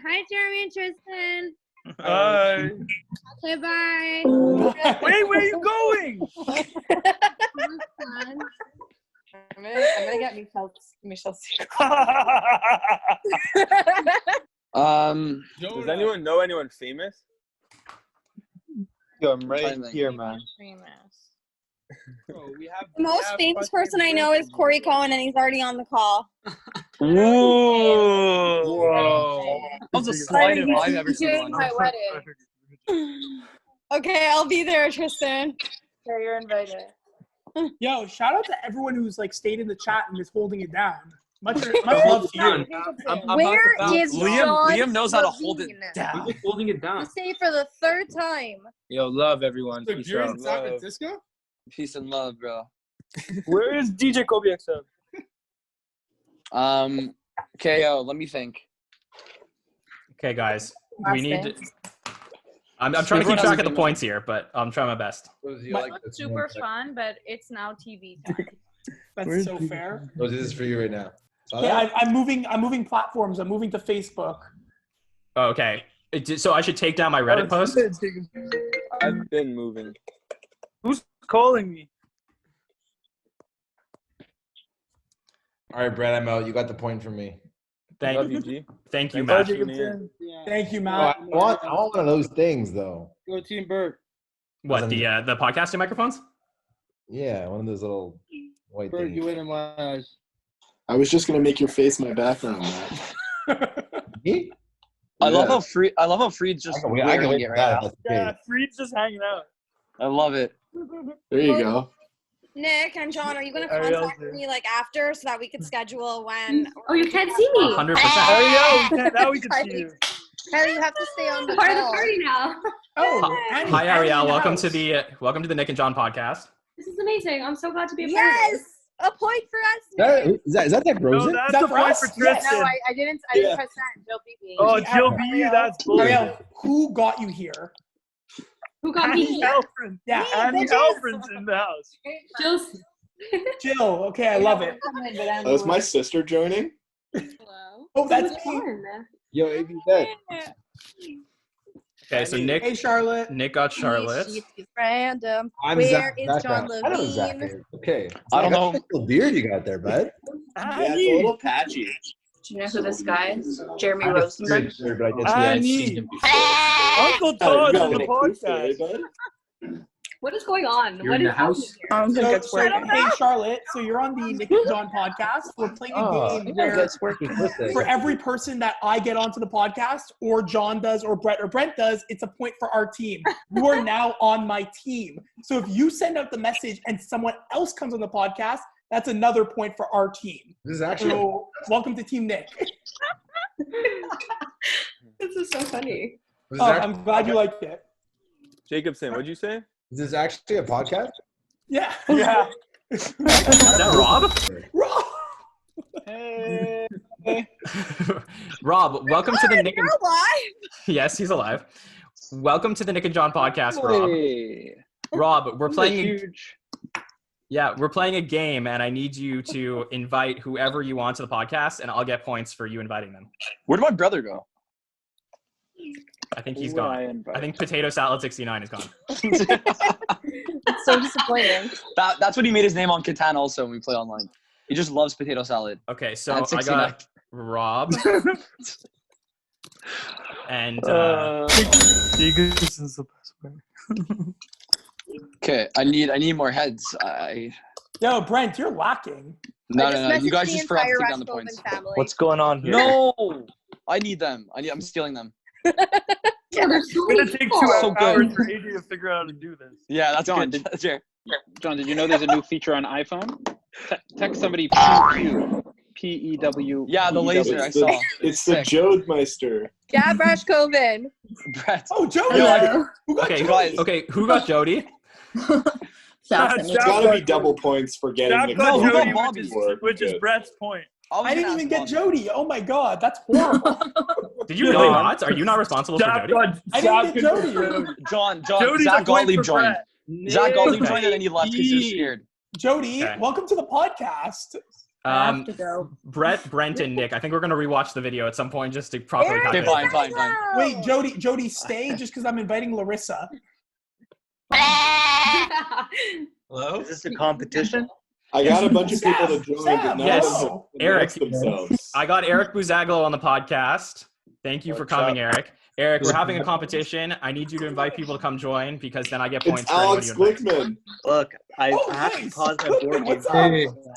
Hi, Jeremy and Tristan. Hi. Okay, bye. Wait, where are you going? I'm gonna get Michelle's secret. Does anyone know anyone famous? Yo, I'm right Timing. here, man. Bro, we have, The most famous person I know is Corey Cohen, and he's already on the call. Whoa. That was the slightest I've ever seen Doing one. my wedding. Okay, I'll be there, Tristan. Okay, you're invited. Yo, shout out to everyone who's like stayed in the chat and is holding it down. Much love to you. Where is John Liam knows how to hold it down. I'm just holding it down. To say for the third time. Yo, love everyone. So Peace you're in out. San Francisco? Peace and love, bro. Where is DJ Kobe XM? KO, let me think. Okay, guys. We need to... I'm trying to keep track of the points here, but I'm trying my best. It's super fun, but it's now TV time. That's so fair. Oh, this is for you right now. Okay, I'm moving platforms. I'm moving to Facebook. Oh, okay. So I should take down my Reddit post? I've been moving. Who's calling me? All right, Brent, I'm out. You got the point from me. Thank you, G. Thank you, Matt. Thank you, Oh, Matt. I want one of those things, though. Go Team Bert. What, the podcasting microphones? Yeah, one of those little white Bert, things. you win in my eyes. I was just gonna make your face my background, Matt. Me? I love how Freed's just wearing it right now. Yeah, Freed's just hanging out. I love it. There you go. Nick and John, are you going to contact me like after so that we could schedule when? Oh, you can't see me. 100%. Now we can see you. Harry, you have to stay on the Part of the call. party now. Oh, Hi, Ariel. Welcome to the Nick and John podcast. This is amazing. I'm so glad to be a part of this. A point for us. Is that Rosen? No, that's that a for point us? for Tristan. No, I didn't press that. Jill beat me. Oh, Jill beat you. That's bullshit. Ariel, who got you here? Who got me? Alfred. Yeah, Annie Alfred's in the house. Jill. Okay, I love it. Oh, is my sister joining? Oh, that's me. Yo, AB said. Okay, so Nick. Hey, Charlotte. Nick got Charlotte. She's random. I'm Where Zach. is John I know Zach Levine? is. Okay. I don't know. What little beard you got there, bud. Yeah, it's a little patchy. Do you know who this guy is? Jeremy Rosenberg. Annie. Uncle Todd on the podcast. What is going on? You're in the house? Hey, Charlotte. So you're on the Nick and John podcast. We're playing a game where for every person that I get onto the podcast, or John does, or Brent does, it's a point for our team. You are now on my team. So if you send out the message and someone else comes on the podcast, that's another point for our team. This is actually. So welcome to Team Nick. This is so funny. I'm glad you liked it. Jacobson, what'd you say? Is this actually a podcast? Yeah. Yeah. Is that Rob? Rob. Hey. Rob, welcome to the Nick and... alive. Yes, he's alive. Welcome to the Nick and John podcast, Hey. Rob, we're playing Huge. we're playing a game, and I need you to invite whoever you want to the podcast, and I'll get points for you inviting them. Where did my brother go? I think he's gone. I think Potato Salad 69 is gone. It's so disappointing. That's what he made his name on Catan also when we play online. He just loves potato salad. Okay, so At I 69. got Rob. And Jacobson's the best way. Okay, I need more heads. Yo, Brent, you're lacking. No. You guys just forgot to take down the points. What's going on here? No, I need them. I'm stealing them. Yeah, It's gonna take 2 So hours good. for AJ to figure out how to do this. Yeah, that's John, good. That's fair. John, did you know there's a new feature on iPhone? Text somebody PEW. P-E-W. Yeah, the laser I saw. It's the Jodemeister. Gabrash Coven. Brett. Oh, Jody. Hello. Who got Okay, who got Jody? It's gotta be double points for getting Jack the got code Jody, work. which is Brett's point. I didn't even get Jody. Oh my God, that's horrible. Did you really not? Are you not responsible for Jody? I didn't get Jody. John, Jody's Zach a point Gottlieb for joined. Brett. Zach Gottlieb joined and then he left because he was scared. Jody, Okay. welcome to the podcast. have to go. Brent, and Nick. I think we're gonna rewatch the video at some point just to properly Okay, calculate. fine. Wait, Jody, stay just because I'm inviting Larissa. Hello? Is this a competition? I got a bunch of people to join, but none Yes, of them have Eric. announced themselves. I got Eric Buzaglo on the podcast. Thank you for coming, Eric. Eric, we're having a competition. I need you to invite people to come join because then I get points It's for anyone Alex you invite. Glickman. Look, I have to pause my board game.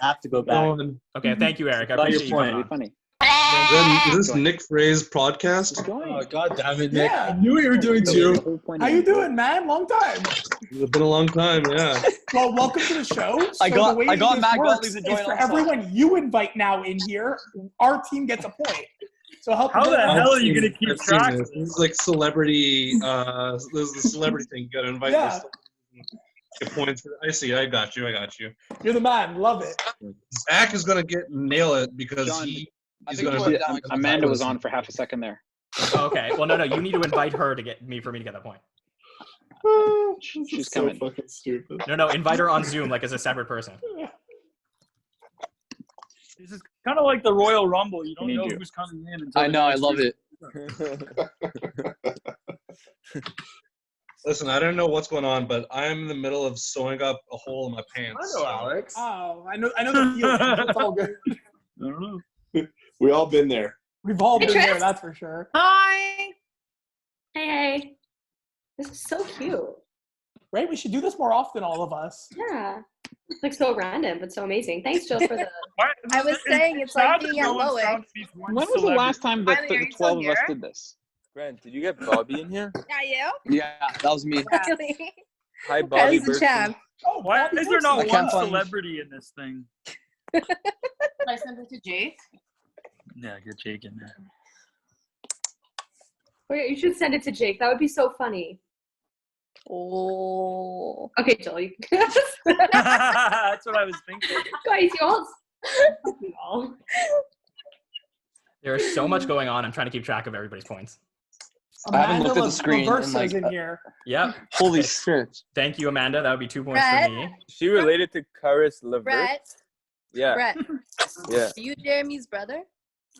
I have to go back. Okay, thank you, Eric. I Got your appreciate you coming point. on. Funny. Is this Nick Frey's podcast? Oh, God damn it, Nick. Yeah. I knew what you were doing too. How you doing, man? Long time. It's been a long time, yeah. Well, welcome to the show. I got the way Matt this Gottlieb works to is join for on everyone you invite now in here, our team gets a point. So help. How the hell are you gonna keep I've seen track this. of This this? is like celebrity. This is the celebrity thing. You gotta invite Yeah. get points. I see. I got you. You're the man. Love it. Zach is gonna nail it because John, he's gonna. Amanda was on for half a second there. Okay. Well, no. You need to invite her to get me for me to get that point. She's so coming. fucking stupid. No. Invite her on Zoom, like as a separate person. This is kind of like the Royal Rumble. You don't Need know you. who's coming in until I know. I love it. Listen, I don't know what's going on, but I'm in the middle of sewing up a hole in my pants. I know, Alex. Oh, I know the feeling. It's all good. I don't know. We all been there. We've all been Tris. there, that's for sure. Hi. Hey. This is so cute. Right? We should do this more often, all of us. Yeah. It's like so random, but so amazing. Thanks, Jill, for the. I was saying it's like being at Loic. When was the last time that Riley, are the you still 12 of us here? did this? Brent, did you get Bobby in here? Yeah, you? Yeah, that was me. Really? Hi, Bobby. He's the Burson. champ. Oh, Why Bobby is there Wilson. not I one can't find- celebrity in this thing? I sent it to Jake. Yeah, get Jake in there. Wait, you should send it to Jake. That would be so funny. Oh. Okay, Jill, you can. That's what I was thinking. Guys, you all. There is so much going on. I'm trying to keep track of everybody's points. I haven't looked at the screen in Laversa's like. in here. Yep. Holy shit! Thanshe Amanda. That would be 2 points Brett. for me. She related to Karis Levert? Brett. Yeah. Brett. Yeah. Are you Jeremy's brother?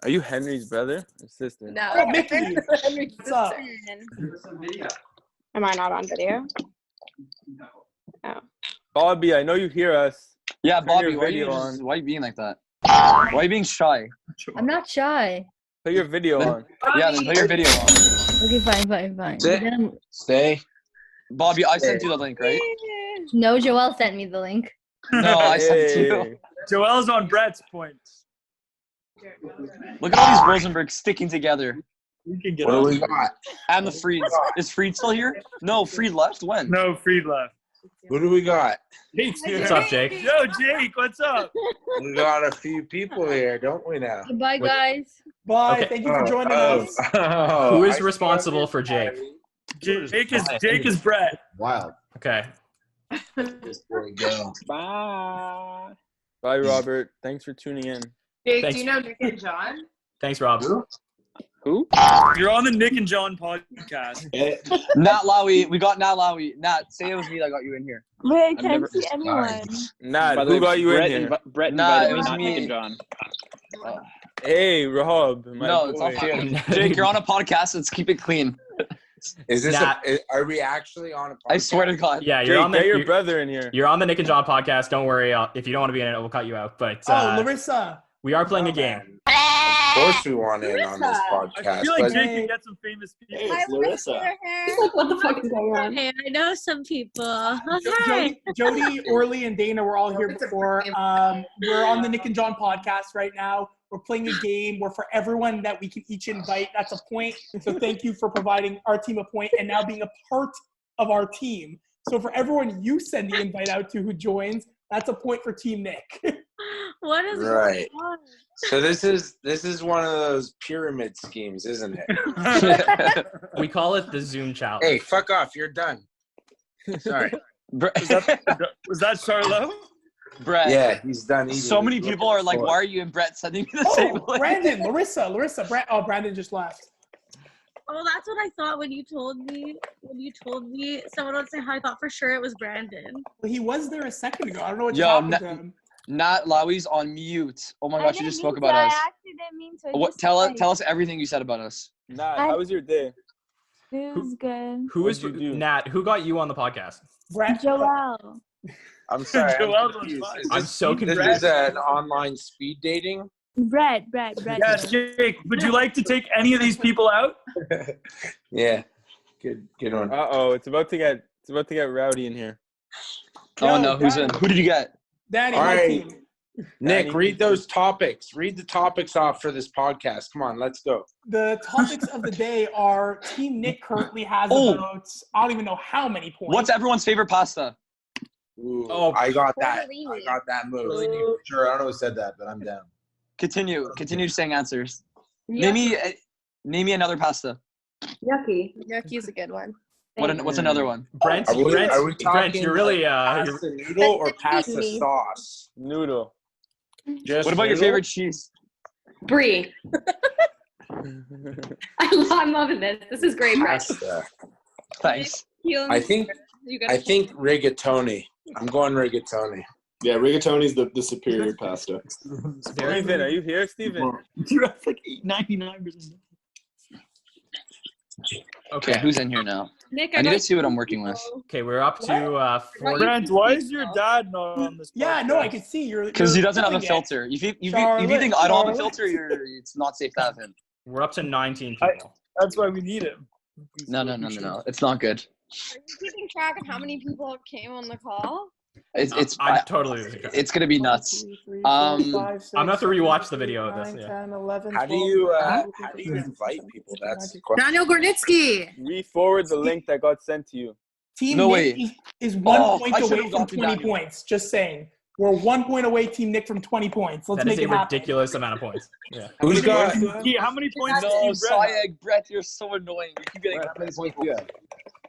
Are you Henry's brother or sister? No. Oh, Mickey. Henry's What's up? sister. Am I not on video? Bobby, I know you hear us. Yeah, Turn Bobby, your why are you video on. why are you being like that? Why are you being shy? I'm not shy. Put your video on. Yeah, then put your video on. Okay, fine. Sit. But then- Stay. Bobby, I sent you the link, right? No, Joelle sent me the link. No, I sent it to you. Hey. Joel's on Brett's points. Look at all these Rosenbergs sticking together. You can get What do on. we got? And the Freed. Is Freed still here? No, Freed left. When? No, Freed left. Who do we got? Jake's here. What's up, Jake? Yo, Jake, what's up? We got a few people here, don't we now? Goodbye, guys. Bye. Okay. Thank you for joining us. Who is responsible for Jake? Jake is Brett. Wild. Okay. This boy go. Bye. Bye, Robert. Thanks for tuning in. Jake, Thanks. do you know Nick and John? Thanks, Rob. Who? You're on the Nick and Jon podcast. Nat Lowy. We got Nat Lowy. Nat, say it was me that got you in here. Wait, I I've can't never- see anyone. Nat, By the who way, got you Brett in here? Brett Nah, invited it me, was not me. Nick and John. Hey, Rob. My No, it's boy. not fair. Jake, you're on a podcast. Let's keep it clean. Is this Nat. are we actually on a podcast? I swear to God. Yeah, you're Jake, on the get your you're, brother in here. you're on the Nick and John podcast. Don't worry. If you don't want to be in it, we'll cut you out. But Oh, Larissa. we are playing a game. Of course we want in on this I podcast. feel like But Jake can get some famous people. Hey, it's Larissa. Like, what the fuck is going on? Hey, I know some people. Jody, Orly, and Dana were all here before. We're on the Nick and John podcast right now. We're playing a game where for everyone that we can each invite, that's a point. So thank you for providing our team a point and now being a part of our team. So for everyone you send the invite out to who joins, that's a point for Team Nick. What is right. going on? So this is one of those pyramid schemes, isn't it? We call it the Zoom challenge. Hey, fuck off! You're done. Sorry. Was that Charlo? Brett. Yeah, he's done. Eating. So many He's people looking are like, for it. why are you and Brett sending me the same Oh, link? Brandon, Larissa. Brandon just left. Oh, that's what I thought when you told me. Someone would say hi. I thought for sure it was Brandon. Well, he was there a second ago. I don't know what Yo, happened to him. Nat Lowy's on mute. Oh my I gosh, you didn't just spoke mean about to. us. I actually didn't mean to. What? Just Tell like, us everything you said about us. Nat, how was your day? It was good. Who is What'd you do? Nat? Who got you on the podcast? Brett. Joelle. I'm sorry. Joel's on confused. fire. Is I'm this- so This confused. is an online speed dating. Brett. Yes, Jake. Would you like to take any of these people out? Yeah. Good one. Uh-oh, it's about to get rowdy in here. Oh Yo, no, who's in? Who did you get? Danny, All my right. team. Nick, read those topics. Read the topics off for this podcast. Come on, let's go. The topics of the day are Team Nick currently has about, I don't even know how many points. What's everyone's favorite pasta? Ooh, I got that. I got that move. Sure, I don't know who said that, but I'm down. Continue saying answers. Name me another pasta. Yucky. Yucky's a good one. What's another one? Brent, Are we Brent, you're really pasta noodle or pasta sauce? Noodle. Just what about your noodle? favorite cheese? Brie. I'm loving this. This is great, Brent. Pasta. Thanks. I think rigatoni. I'm going rigatoni. Yeah, rigatoni's the superior pasta. Steven, are you here, Steven? You're at like 99%. Okay, who's in here now? Nick, I need to see what I'm working with. Okay, we're up to 40. Brent, why is your dad not on this? Yeah, no, I can see you're. Because he doesn't have a doing it. filter. If you think I don't have a filter, it's not safe to have him. We're up to 19 people. That's why we need him. No. It's not good. Are you keeping track of how many people came on the call? I'm totally. It's gonna be nuts. I'm gonna have to rewatch the video of this. 9, Yeah. 10, 11, How do 12, you invite people? That's the question. Daniel Gornitsky. Re-forward the link that got sent to you. Team No Nick way. is 1 point I away should've from gone to 20 Daniel. points. Just saying. We're 1 point away, Team Nick, from 20 points. Let's That make is it a happen. ridiculous amount of points. Yeah. Who's got? How many points No, did you Sayeg, Brett, you're so annoying. You keep getting How many points do you have?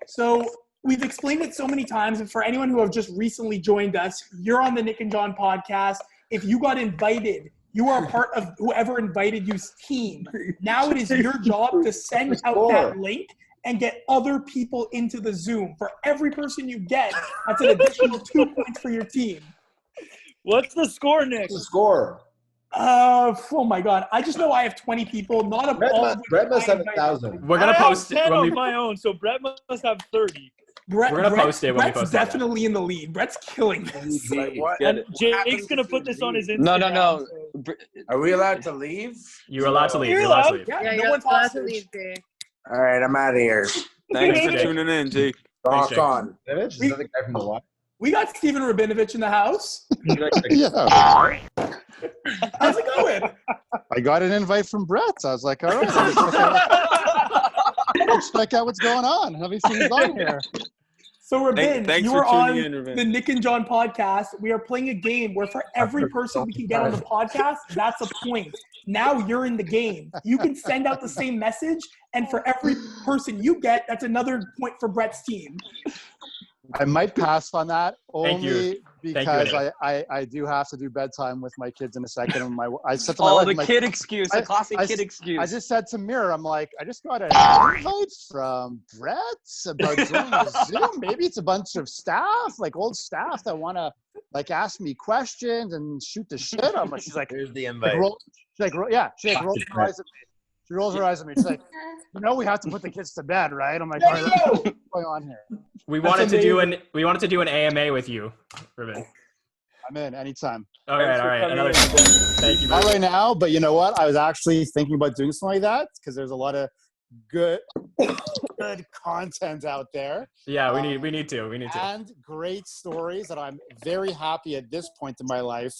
So we've explained it so many times, and for anyone who have just recently joined us, you're on the Nick and Jon podcast. If you got invited, you are a part of whoever invited you's team. Now it is your job to send out that link and get other people into the Zoom. For every person you get, that's an additional 2 points for your team. What's the score, Nick? The score. Oh my God! I just know I have 20 people. Not a Brett must have 1,000. We're gonna post it I have 10 when on we. my own, so Brett must have 30. Brett, We're gonna post it when we Brett's post it, yeah. definitely in the lead. Brett's killing this. And Jake's gonna put this on his Instagram. No. Are we allowed to leave? You're allowed to leave. You're You're allowed to allowed. leave. Yeah, Yeah, no you're one's allowed to hostage. leave, Jake. All right, I'm out of here. Thanks for tuning in, Jake. Rock Jake. on. Is that the guy from the Y? We got Steven Rabinovich in the house. Yeah. How's it going? I got an invite from Brett. I was like, all right, let's check out what's going on. Have you seen he's on here? So Rabin, Thanks you for are tuning on in, Rabin. the Nick and Jon podcast. We are playing a game where for every person we can get on the podcast, that's a point. Now you're in the game. You can send out the same message, and for every person you get, that's another point for Brett's team. I might pass on that Thank you. only because Eddie. I do have to do bedtime with my kids in a second. And I said to my wife, the I'm like, kid excuse, the classic kid excuse. I just said to Mira, I'm like, I just got an invite from Brett about doing a Zoom. Maybe it's a bunch of staff, like old staff that want to like ask me questions and shoot the shit on me. She's like, Here's the like, invite. rolls her eyes at me. She rolls her eyes at me. She's like, we have to put the kids to bed, right? I'm like, all right, what's going on here? We wanted to do an AMA with you, Ruben. I'm in anytime. All right. Thank you. Not right now, but you know what? I was actually thinking about doing something like that because there's a lot of good content out there. Yeah, we need to. And great stories that I'm very happy at this point in my life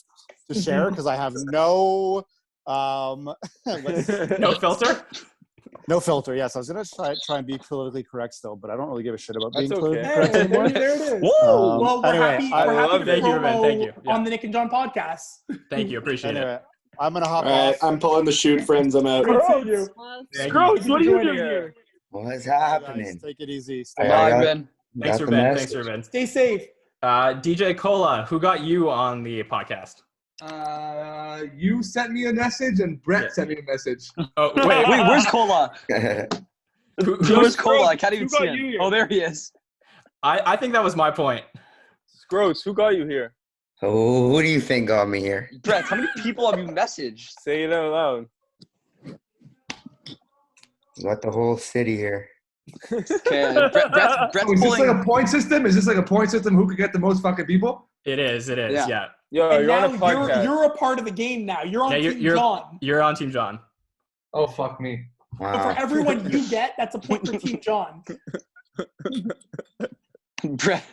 to share because I have no no filter. No filter. Yes, I was gonna try and be politically correct still, but I don't really give a shit about being That's politically okay. correct anymore. There it is. Woo! Well, we're anyway, happy. I We're happy love to Thank you, Ruben. promo Thank you. Yeah. on the Nick and Jon podcast. Thank you. Appreciate Anyway, it. I'm gonna hop All right, off. I'm pulling the shoot, friends. I'm out. Great seeing you. Scrooge, what are you doing here? What's Guys, happening? take it easy. I Bye, got- Ben. Thanks, got the Ruben. message. Thanks, Ruben. Stay safe. DJ Cola, who got you on the podcast? You sent me a message and Brett sent me a message. Oh, Wait, where's Cola? Where's Cola? I can't even Who see got you him. here? Oh, there he is. I think that was my point. Scroats, who got you here? So who do you think got me here? Brett, how many people have you messaged? Say it out loud. Got the whole city here. Okay, Brett's Is this pulling. like a point system? Is this like a point system? Who could get the most fucking people? It is. Yeah. Yo, And you're on a now podcast. you're a part of the game now. You're on Yeah, Team Jon. You're on Team Jon. Oh, fuck me. So for everyone you get, that's a point for Team Jon. Brett.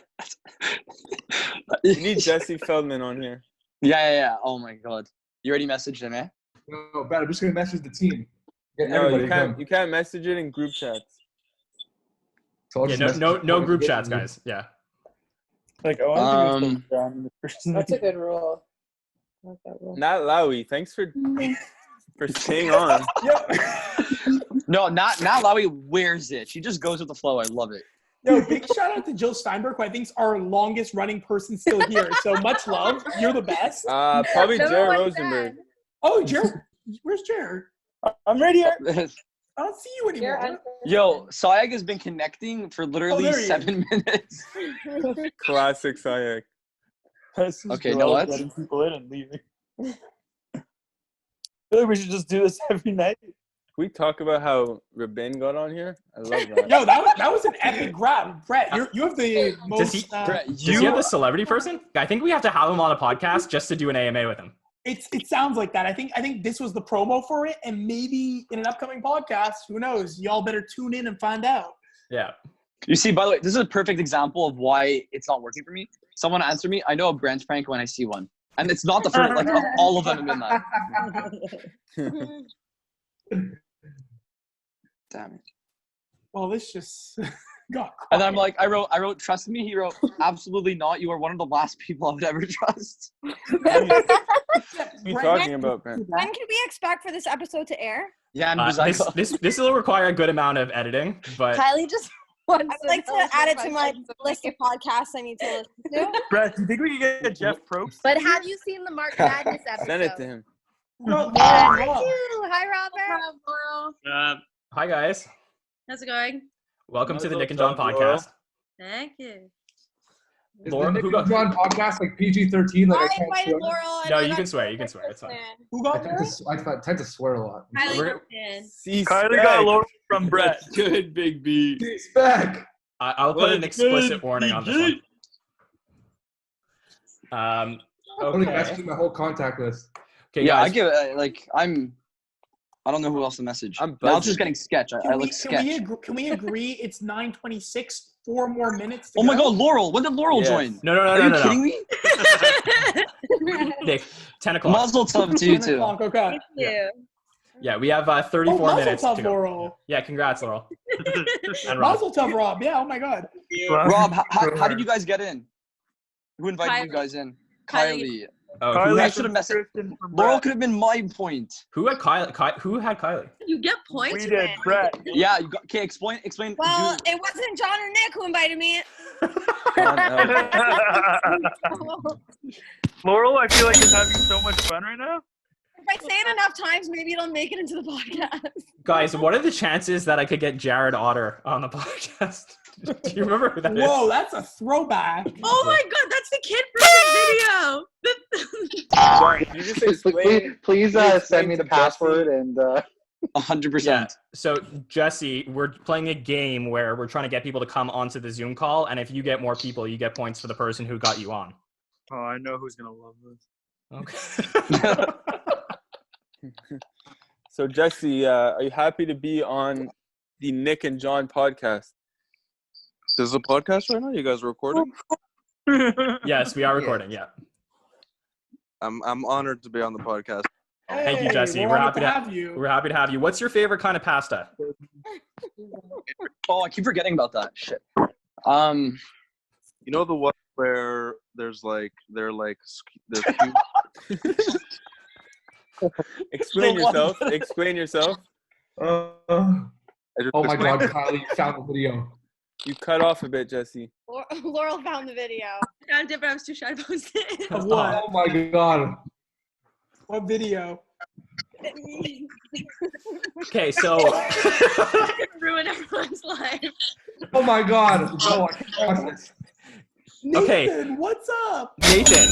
You need Jesse Feldman on here. Yeah. Oh my god. You already messaged him, eh? No, Brad, I'm just gonna message the team. Get No, everybody you to can't. come. You can't message it in group chats. So I'll Yeah, just no message group get chats, you. guys. Yeah. Like, oh, I think That's a good rule. I like that rule. Not Lowy. Thanks for staying on. No, not Lowy wears it. She just goes with the flow. I love it. Yo, big shout out to Jill Steinberg, who I think's our longest running person still here. So much love. You're the best. Probably Jared Rosenberg. Oh, Jared. Where's Jared? I'm right here. I don't see you anymore. Yo, Sayag has been connecting for literally there he is. 7 minutes. Classic Sayek. Okay, you know what? Letting people in and leaving. I feel like we should just do this every night. Can we talk about how Rabin got on here? I love that. Yo, that was an epic grab. Brett, you have the most... Does he have the celebrity person? I think we have to have him on a podcast just to do an AMA with him. It sounds like that. I think this was the promo for it, and maybe in an upcoming podcast, who knows? Y'all better tune in and find out. Yeah. You see, by the way, this is a perfect example of why it's not working for me. Someone answer me. I know a Brent prank when I see one. And it's not the first, like, all of them have been that. Damn it. Well, this just got quiet. And then I'm like, I wrote, trust me. He wrote, absolutely not. You are one of the last people I would ever trust. What are you talking about, Brent? When can we expect for this episode to air? Yeah, and this will require a good amount of editing, but Kylie just wants I'd like to add it to my list of podcasts I need to listen to. Brett, do you think we can get Jeff Probst? But have you seen the Mark Madness episode? Send it to him. Hi, Robert. Hi, guys. How's it going? Welcome to the Nick and Jon podcast. Thank you. Is Laura, the Nick who got and Jon podcast like PG-13? Like I can't invited swear? Laurel. No, you can swear. You can swear. It's fine. Who I got tend to swear a lot. Kylie Kylie got Laura from Brett. Good, Big B. He's back. I'll put an explicit warning on this one. I'm only messaging my whole contact list. Okay, yeah, guys. I give it, I don't know who else to message. Now I'm just getting sketch. I look sketch. Can we agree it's 9:26? 4 more minutes to Oh my go? god, Laurel! When did Laurel join? No. Are you kidding me? Nick, 10 o'clock. Muzzle tov to you 10 too. o'clock, okay. Yeah, we have 34 minutes Mazel to tov, go. Laurel. Yeah, congrats, Laurel. And Rob. Mazel tov, Rob. Yeah, oh my god. Rob, how did you guys get in? Who invited you guys in? Kylie. Oh, I should have messaged. Laurel could have been my point. Who had Kylie? Who had Kylie? You get points. We did, Brett. Yeah. Okay. Explain. Well, it wasn't John or Nick who invited me. Laurel, I feel like is having so much fun right now. If I say it enough times, maybe it'll make it into the podcast. Guys, what are the chances that I could get Jared Otter on the podcast? Do you remember who that is? Whoa, that's a throwback. Oh my god, that's the kid from the video. Sorry, can you just explain? Please send me the password and. 100%. Yeah. So Jesse, we're playing a game where we're trying to get people to come onto the Zoom call, and if you get more people, you get points for the person who got you on. Oh, I know who's gonna love this. Okay. So Jesse, are you happy to be on the Nick and Jon podcast? This is a podcast right now? You guys are recording? Yes, we are recording. Yeah. I'm honored to be on the podcast. Thank you, Jesse. We're happy to have you. We're happy to have you. What's your favorite kind of pasta? Oh, I keep forgetting about that. Shit. You know the one where there's Explain yourself. Explain yourself. Oh my god, Kylie found the video. You cut off a bit, Jesse. Laurel found the video. I found it, but I was too shy to post it. Of what? Oh my god. What video? Okay, so Ruin everyone's life. Oh my god. No, I can't watch this. Okay. Nathan, what's up? Nathan,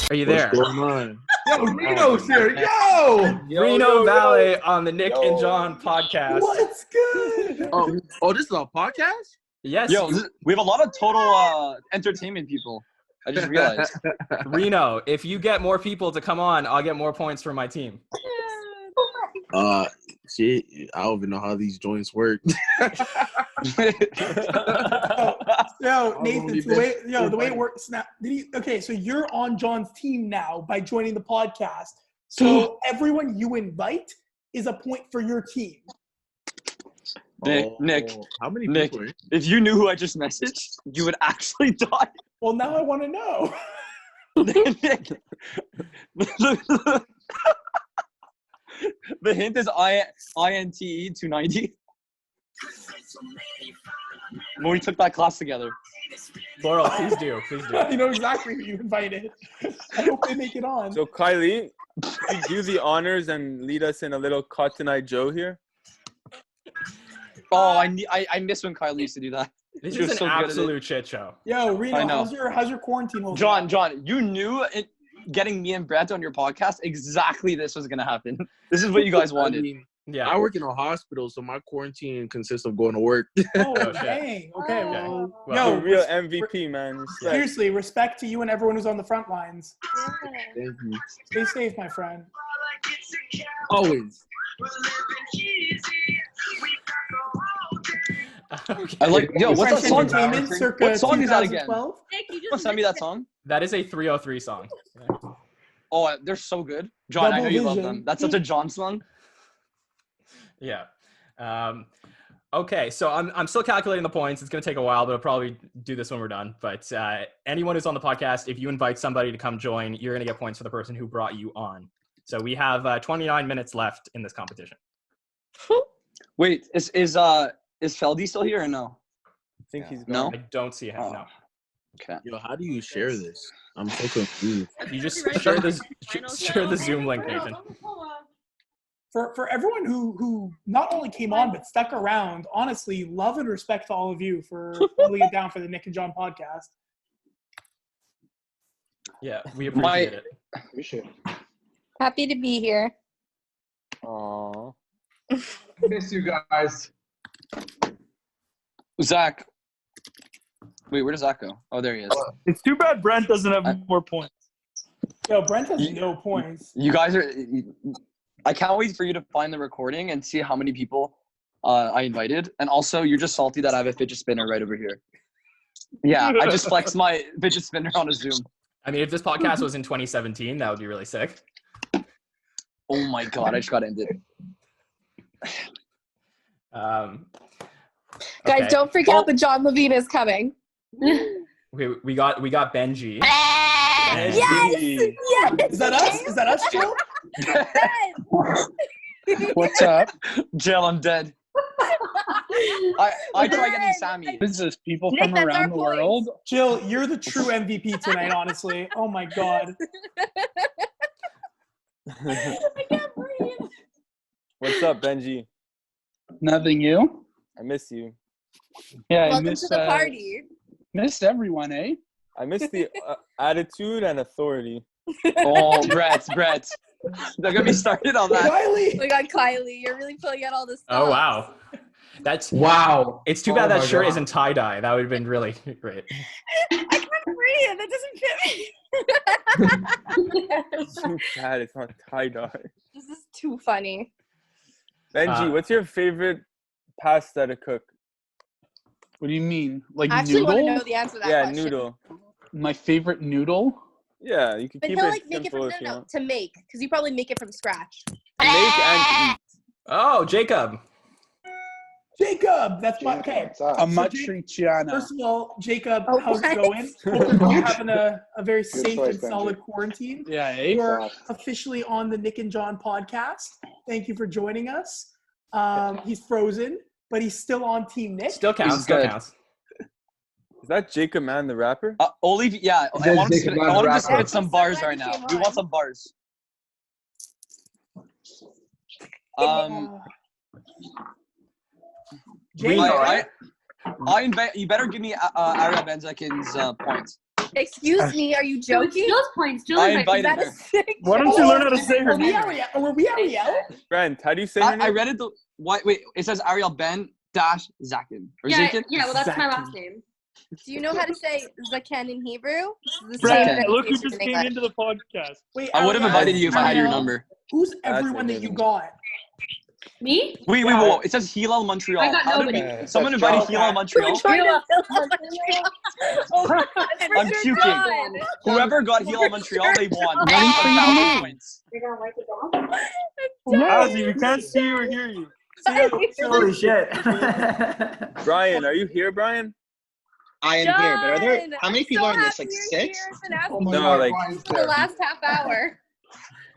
are you there? What's going on? Yo, Reno's here. Yo! Reno Valley on the Nick and Jon podcast. What's good? Oh, this is a podcast? Yes. Yo, we have a lot of total entertainment people. I just realized. Reno, if you get more people to come on, I'll get more points for my team. Shit, I don't even know how these joints work. Yo, Nathan, the way it works now. Okay, so you're on John's team now by joining the podcast. So everyone you invite is a point for your team. Nick, how many Nick, people are- if you knew who I just messaged, you would actually die. Well, now I want to know. Nick, the hint is INTE 290. When we took that class together. Laurel, please do. You know exactly who you invited. I hope they make it on. So Kylie, can you do the honors and lead us in a little Cotton Eye Joe here? Oh, I miss when Kylie used to do that. This She is was an so good at it. absolute shit show. Yo, Reno, I know. how's your quarantine holding? John, you knew getting me and Brent on your podcast, exactly this was gonna happen. This is what you guys wanted. I mean, Yeah. I work in a hospital, so my quarantine consists of going to work. Oh, shit. dang. Okay, well, Well, yo, Real MVP, man. Respect. seriously, respect to you and everyone who's on the front lines. Thank you. Stay safe, my friend. Always. Okay. I like, yo, what's that French song? Entertainment, circa What song is that again? 2012? Nick, you Someone just send me that missed it. song. That is a 303 song. Oh, they're so good. John, I know Double you love Vision. them. That's such a John song. Yeah. Okay, so I'm still calculating the points. It's going to take a while, but I'll probably do this when we're done. But anyone who's on the podcast, if you invite somebody to come join, you're going to get points for the person who brought you on. So we have 29 minutes left in this competition. Wait, is Feldy still here or no? I think he's No? gone. I don't see him. Oh. No. Okay. Yo, how do you share this? I'm so confused. You just Ready share for the the final share the show? Zoom link, Nathan. For everyone who not only came on but stuck around, honestly, love and respect to all of you for holding it down for the Nick and John podcast. Yeah, we appreciate it. Appreciate it. Happy to be here. Aww. Miss you guys. Zach. Wait, where does Zach go? Oh, there he is. It's too bad Brent doesn't have more points. Yo, Brent has no points. You guys are. I can't wait for you to find the recording and see how many people I invited. And also, you're just salty that I have a fidget spinner right over here. Yeah, I just flexed my fidget spinner on a Zoom. I mean, if this podcast was in 2017, that would be really sick. Oh my god, I just got ended. Guys, Okay. don't freak out. The John Levine is coming. We got Benji. Yes! Yes! Is that us? Is that us, Jill? What's up? Jill, I'm dead. I try getting Sammy. This is people Nick, from that's around our the point. world. Jill, you're the true MVP tonight, honestly. Oh my god. I can't breathe. What's up, Benji? Nothing you? I miss you. Yeah, I Welcome miss to the party. missed everyone, eh? I miss the attitude and authority. Oh, Brett. They're gonna be started on that. Kylie! Oh my god, Kylie, you're really filling out all this stuff. Oh wow, that's Wow. It's too bad Oh that my shirt God. isn't tie-dye. That would have been really great. I can't breathe. That doesn't fit me. It's too bad it's not tie-dye. This is too funny. Benji, what's your favorite pasta to cook? What do you mean? Like I actually noodle? want to know the answer to that Yeah, question. noodle. My favorite noodle? Yeah, you can But keep no, it like make it simple from if you want. to make, because you probably make it from scratch. To make and to eat. Oh, Jacob. Jacob, that's my okay. A matriciana. First of all, Jacob, Oh, how's it what? going? Hope you're having a very safe choice, and solid Benji. quarantine. Yeah, eh? You're officially on the Nick and John podcast. Thank you for joining us. He's frozen, but he's still on Team Nick. Still counts. He's Still good. counts. Is that Jacob Man the rapper? Olive, yeah, I Is want that to Jacob spit, I want to Man's just spit rapper? some bars right now. We want some bars. Jacob, All right. You better give me Aria Benzakin's points. Excuse me, are you joking? Jill's points. Jill I Is invited that a her. sick Why don't you learn how to say her Are we name? Ariel? Were we Ariel? Brent, how do you say her I name? read it. Wait, it says Ariel Ben dash Zakin. Or Yeah, Zakin? yeah, well, that's my last name. Do you know how to say Zaken in Hebrew? This is the Brent, same look who pronunciation just in came English. into the podcast. Wait, I would have Ariel, invited you if I had your Ariel, number. Who's everyone that you got? Me? Wait, whoa. It says Hilal Montreal. I got nobody. Someone invited Hilal Montreal. I'm puking. Whoever got Hilal Montreal, they won. 1,000 points. Ozzy, we can't see you or hear you. Holy shit. Brian, are you here, Brian? I am here, but are there? How many people are in this? Like 6? No, like For the last half hour.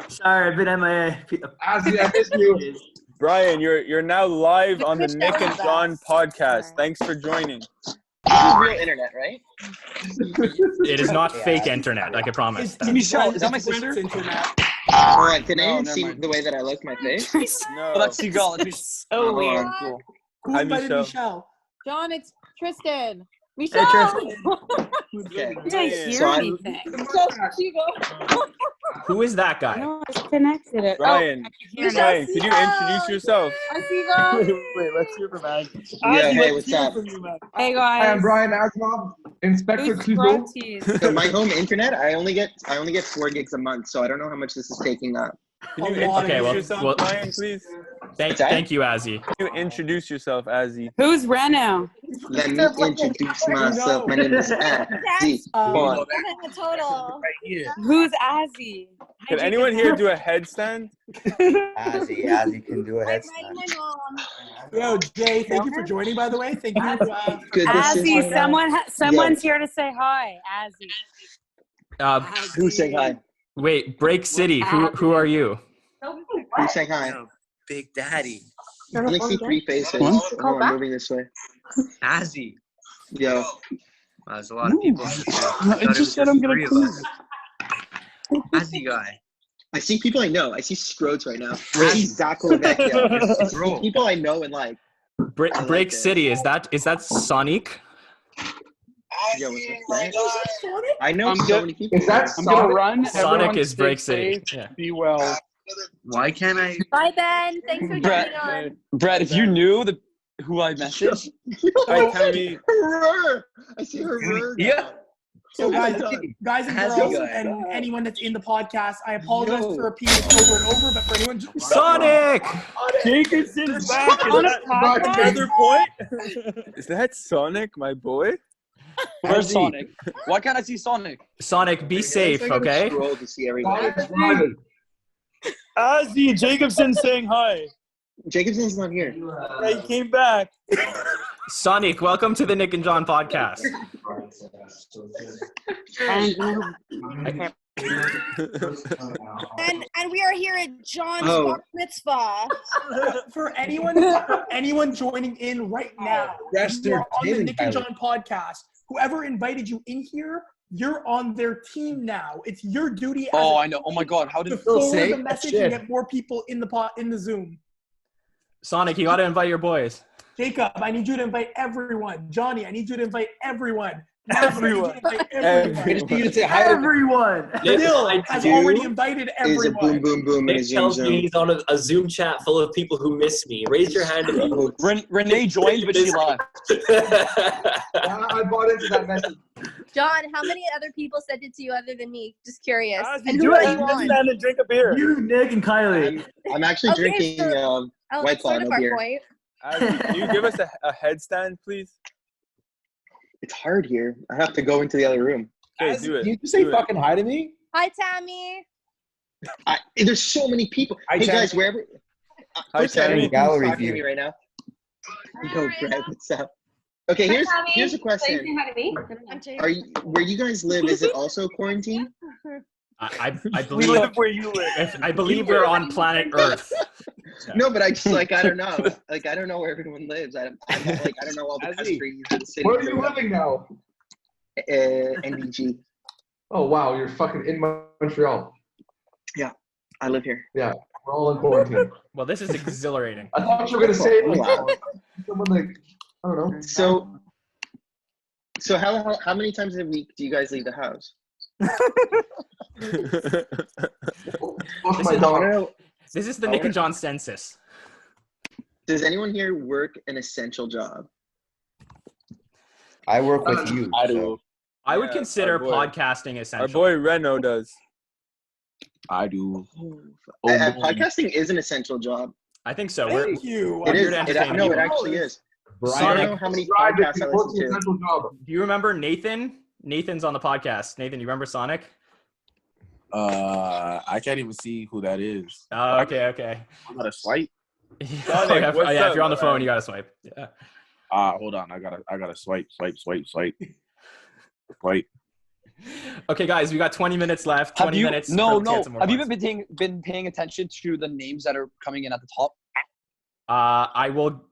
Sorry, I've been MIA. Ozzy, I missed you. Brian, you're now live on the Nick and Jon podcast. Thanks for joining. This is real internet, right? It is not fake internet, I can promise. That. Michelle, is that my sister? Alright, can anyone see the way that I look my face? No. Oh, that's Seagull. So weird. Cool. Who Hi, invited Michelle. Michelle? John, it's Tristan. Michelle. Okay. I didn't hear So anything. Who is that guy? No, it's connected. Brian, Brian, could you introduce yourself? Wait, let's hear from Ag. Yeah, hey, what's up? Hey Hi, guys. I'm Brian Asimov, Inspector Who's Kazoo. Fronties? So my home internet, I only get 4 gigs a month, so I don't know how much this is taking up. Can you Okay, introduce well, yourself, Brian, please? Thank you, Azzy. Can you introduce yourself, Azzy? Who's Reno? Let me introduce myself. My name is Azzy. Total. Who's Azzy? Can anyone here do a headstand? Azzy can do a headstand. Yo, Jay, thank you for joining, by the way. Thank you. Good to see you. Azzy, someone's here to say hi. Azzy. Who's saying hi? Wait, Break City. Who are you? Who's saying hi? Big Daddy. I only see 3 faces. Oh, I'm moving this way. Azzy. Yo. Wow, there's a lot of people. I just said I'm gonna clean. Azzy guy. I see people I know. I see Scrodes right now. I see Zach Lavecchio. I see people I know and like. Break City. Is that Sonic? Yo, what's up? I know so many people. Is that I'm gonna run. Sonic Everyone is stay Break City. safe, Yeah. Be well. Why can't I? Bye, Ben. Thanks for Brett, joining on. Brett, if you knew who I messaged, I see her. Yeah. So guys and girls, and anyone that's in the podcast, I apologize for repeating it over and over, but for anyone just Sonic! Jacobson's back. On a podcast? Another point? Is that Sonic, my boy? where's Sonic? Why can't I see Sonic? Sonic, be safe, okay? Scroll to see everyone. Ozzy, Jacobson's saying hi. Jacobson's not here. Yeah, he came back. Sonic, welcome to the Nick and Jon podcast. And we are here at John's bar mitzvah. For anyone joining in right now, you are on the Nick and Jon podcast. Whoever invited you in here, you're on their team now. It's your duty. I know. Oh my God, how did to forward the message and get more people in the Zoom? Sonic, you got to invite your boys. Jacob, I need you to invite everyone. Johnny, I need you to invite everyone. Everyone. Everyone. Bill has already invited Is a everyone. boom in a Nick Zoom tells me Zoom. he's on a Zoom chat full of people who miss me. Raise your hand if you. Renee joined, but she left. I bought into that message. John, how many other people sent it to you other than me? Just curious. Ozzy, And do who it. are you on? Stand and drink a beer. You, Nick, and Kylie. I'm actually Okay, drinking Oh, White that's Claw, sort of no our beer. point. Azzy, can you give us a headstand, please? It's hard here. I have to go into the other room. Okay, do it. Can you just say Do it. fucking hi to me? Hi, Tammy. There's so many people. Hi, Hey Tammy. guys, wherever. Hi, First, I don't know Tammy. who's Gallery talking to me view. right now. Yo, Brad, what's up? Okay, here's a question. Where you guys live? Is it also quarantine? I We believe live where you live. I believe we're on planet Earth. No, but I just I don't know. I don't know where everyone lives. I don't know all the countries and cities. Where are you living now? NBG. Oh wow, you're fucking in Montreal. Yeah, I live here. Yeah, we're all in quarantine. Well, this is exhilarating. I thought you were gonna say Wow. someone like I don't know. So how many times a week do you guys leave the house? This is the Nick and Jon census. Does anyone here work an essential job? I work with you. I do. I would consider our boy. podcasting essential. Our boy Reno does. I do. Podcasting is an essential job. I think so. Thank you. It We're here is. to entertain No, you. it actually is. I Sonic, don't know how many podcasts I listen to. do you remember Nathan? Nathan's on the podcast. Nathan, you remember Sonic? I can't even see who that is. Oh, okay. I gotta swipe. Sonic, If you're on the phone, you gotta swipe. Yeah. Hold on. I gotta swipe. Swipe. Okay, guys, we got 20 minutes left. 20 minutes. No. to get some more Have you points. been paying attention to the names that are coming in at the top? I will.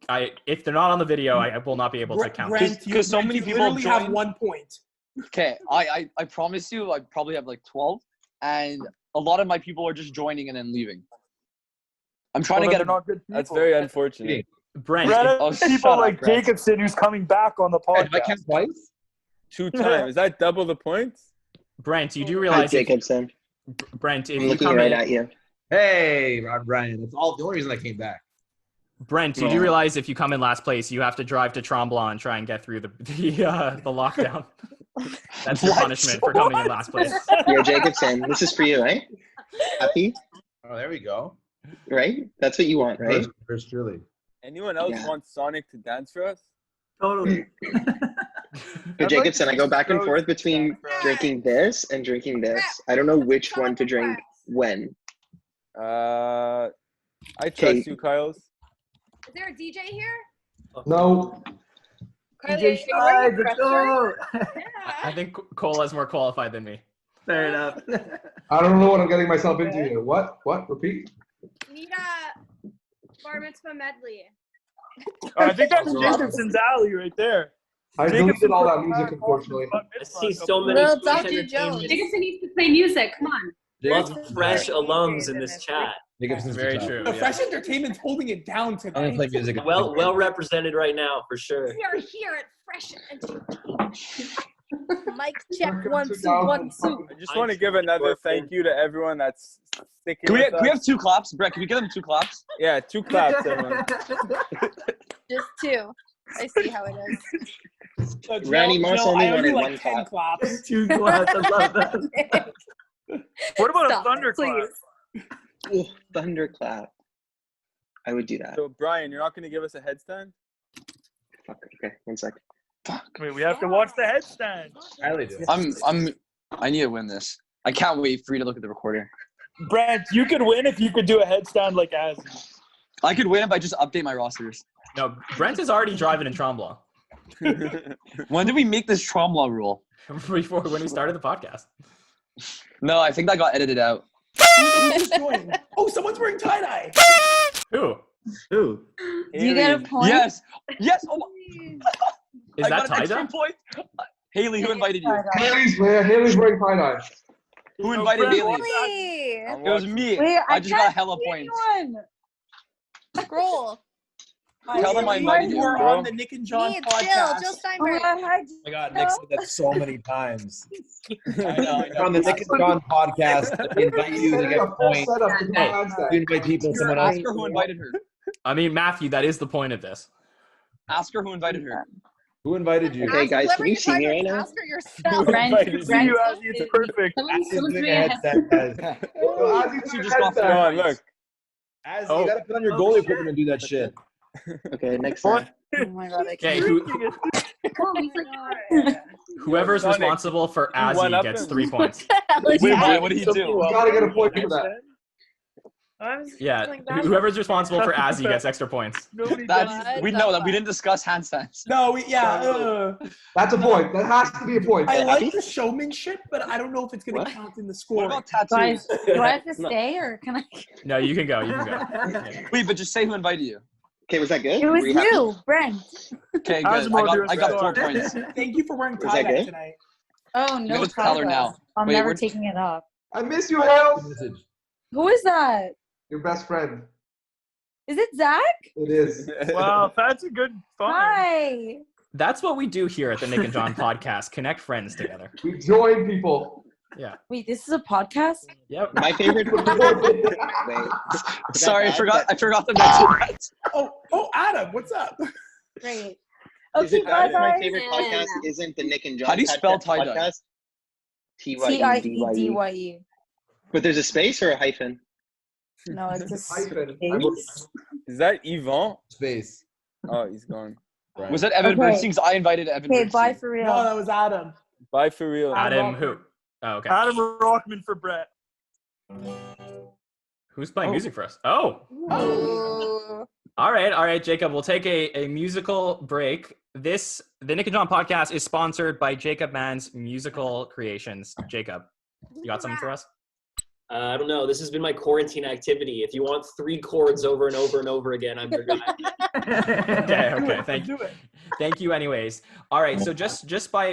If they're not on the video, I will not be able to count. Because so many people literally have joined. 1 point. Okay, I promise you, I probably have like 12, and a lot of my people are just joining and then leaving. I'm trying to get it. That's very unfortunate. Brent, people like Jacobson who's coming back on the podcast. I count twice? 2 times. Is that double the points? Brent, you do Hi, realize Jacobson. Brent, if I'm you looking come right in, at you. Hey, I'm Brian. That's all the only reason I came back. Brent, you do realize if you come in last place, you have to drive to Tremblant and try and get through the lockdown. That's your punishment for coming in last place. Yo, Jacobson, this is for you, right? Happy? Oh, there we go. Right? That's what you want, right? First, truly. Anyone else want Sonic to dance for us? Totally. Yo, Jacobson, I go back and forth between drinking this and drinking this. I don't know which one to drink when. I trust you, Kyles. Is there a DJ here? No. DJ Schneider, let's go. I think Cola's more qualified than me. Fair enough. I don't know what I'm getting myself into here. What? Repeat? Need a bar mitzvah medley. I think that's Jacobson's alley right there. I deleted all that music, unfortunately. I see so many. No, Dr. Jones. Jacobson needs to play music. Come on. Lots of fresh alums in this chat. Jacobson's Very true. The Fresh Entertainment's holding it down tonight. I'm gonna play music. Well represented right now for sure. We are here at Fresh Entertainment. Mic check 1 2 1 2. I just want to give another thank you to everyone that's sticking Can with we us. have 2 claps? Brett, can we give them 2 claps? Yeah, 2 claps, everyone. Just 2. I see how it is. Randy Moss only I wanted like 1 10 clap. claps. 2 claps. I love that. What about Stop, a thunderclap? please. Oh, thunderclap. I would do that. So, Brian, you're not going to give us a headstand? Fuck. Okay, 1 sec. Wait, we have to watch the headstand. I need to win this. I can't wait for you to look at the recorder. Brent, you could win if you could do a headstand like Az. I could win if I just update my rosters. No, Brent is already driving in Tremblant. When did we make this Tremblant rule? Before when we started the podcast. No, I think that got edited out. Who's joining? Oh, someone's wearing tie-dye. Who? Who? Do you get a point? Yes. Oh my. Is I that got an extra tie-dye? point. Haley, who invited you? Haley's wearing tie-dye. Who invited Haley? Wait. It was me. Wait, I just got hella points. Scroll. Tell them I invited you. We're on the Nick and John Me, podcast. Jill Steinberg. Oh my God, Nick said that so many times. I know. On the Nick and Jon podcast, we invite you to get points. You invite people, someone else. Ask her who invited her. I mean, Matthew, that is the point of this. Ask her who invited her. Who invited you? Okay, guys, can you see me right now? Ask her yourself. It's perfect. Look. As you gotta put on your goalie equipment and do that shit. Okay, next time. Oh my God, I Okay, can't. whoever's Sonic, responsible for you one Azzy up gets him? 3 points. Wait, what did he do? You gotta get a point for that. Yeah, whoever's responsible for Azzy gets extra points. We know that we didn't discuss handstands. No, That's a point. That has to be a point. I like the showmanship, but I don't know if it's going to count in the score. What about tattoos? Do I have to stay or can I? No, you can go. You can go. Wait, but just say who invited you. Okay, was that good? It was Were you happy? you, Brent. Okay, good. I got 4 points. Thank you for wearing Was that tie-dye good? tonight. Oh, You no gotta tell her tie-dye. now. I'm Wait, never we're- taking it off. I miss you, Hale. Who is that? Your best friend. Is it Zach? It is. Wow, that's a good fun. Hi. That's what we do here at the Nick and Jon podcast. Connect friends together. We join people. Yeah. Wait, this is a podcast? Yep. My favorite. Wait. Sorry, I forgot to mention that. Oh, Adam, what's up? Great. Is Okay, it that bye-bye. my favorite podcast isn't the Nick and Jon How do you spell podcast? tie-dye? T-Y-E-D-Y-E. T-I-E-D-Y-E. But there's a space or a hyphen? No, it's a Hyphen. space. Is that Yvon? Space. Oh, he's gone. Was that Evan Okay. Bernstein? 'Cause I invited Evan Okay, Bernstein. bye for real. No, that was Adam. Bye for real. Adam who? Oh, okay. Adam Rockman for Brett. Who's playing music for us? Oh. All right, Jacob. We'll take a musical break. The Nick and Jon podcast is sponsored by Jacob Mann's Musical Creations. Jacob, you got something for us? I don't know. This has been my quarantine activity. If you want 3 chords over and over and over again, I'm your guy. Okay. Thank you. Anyways, all right. So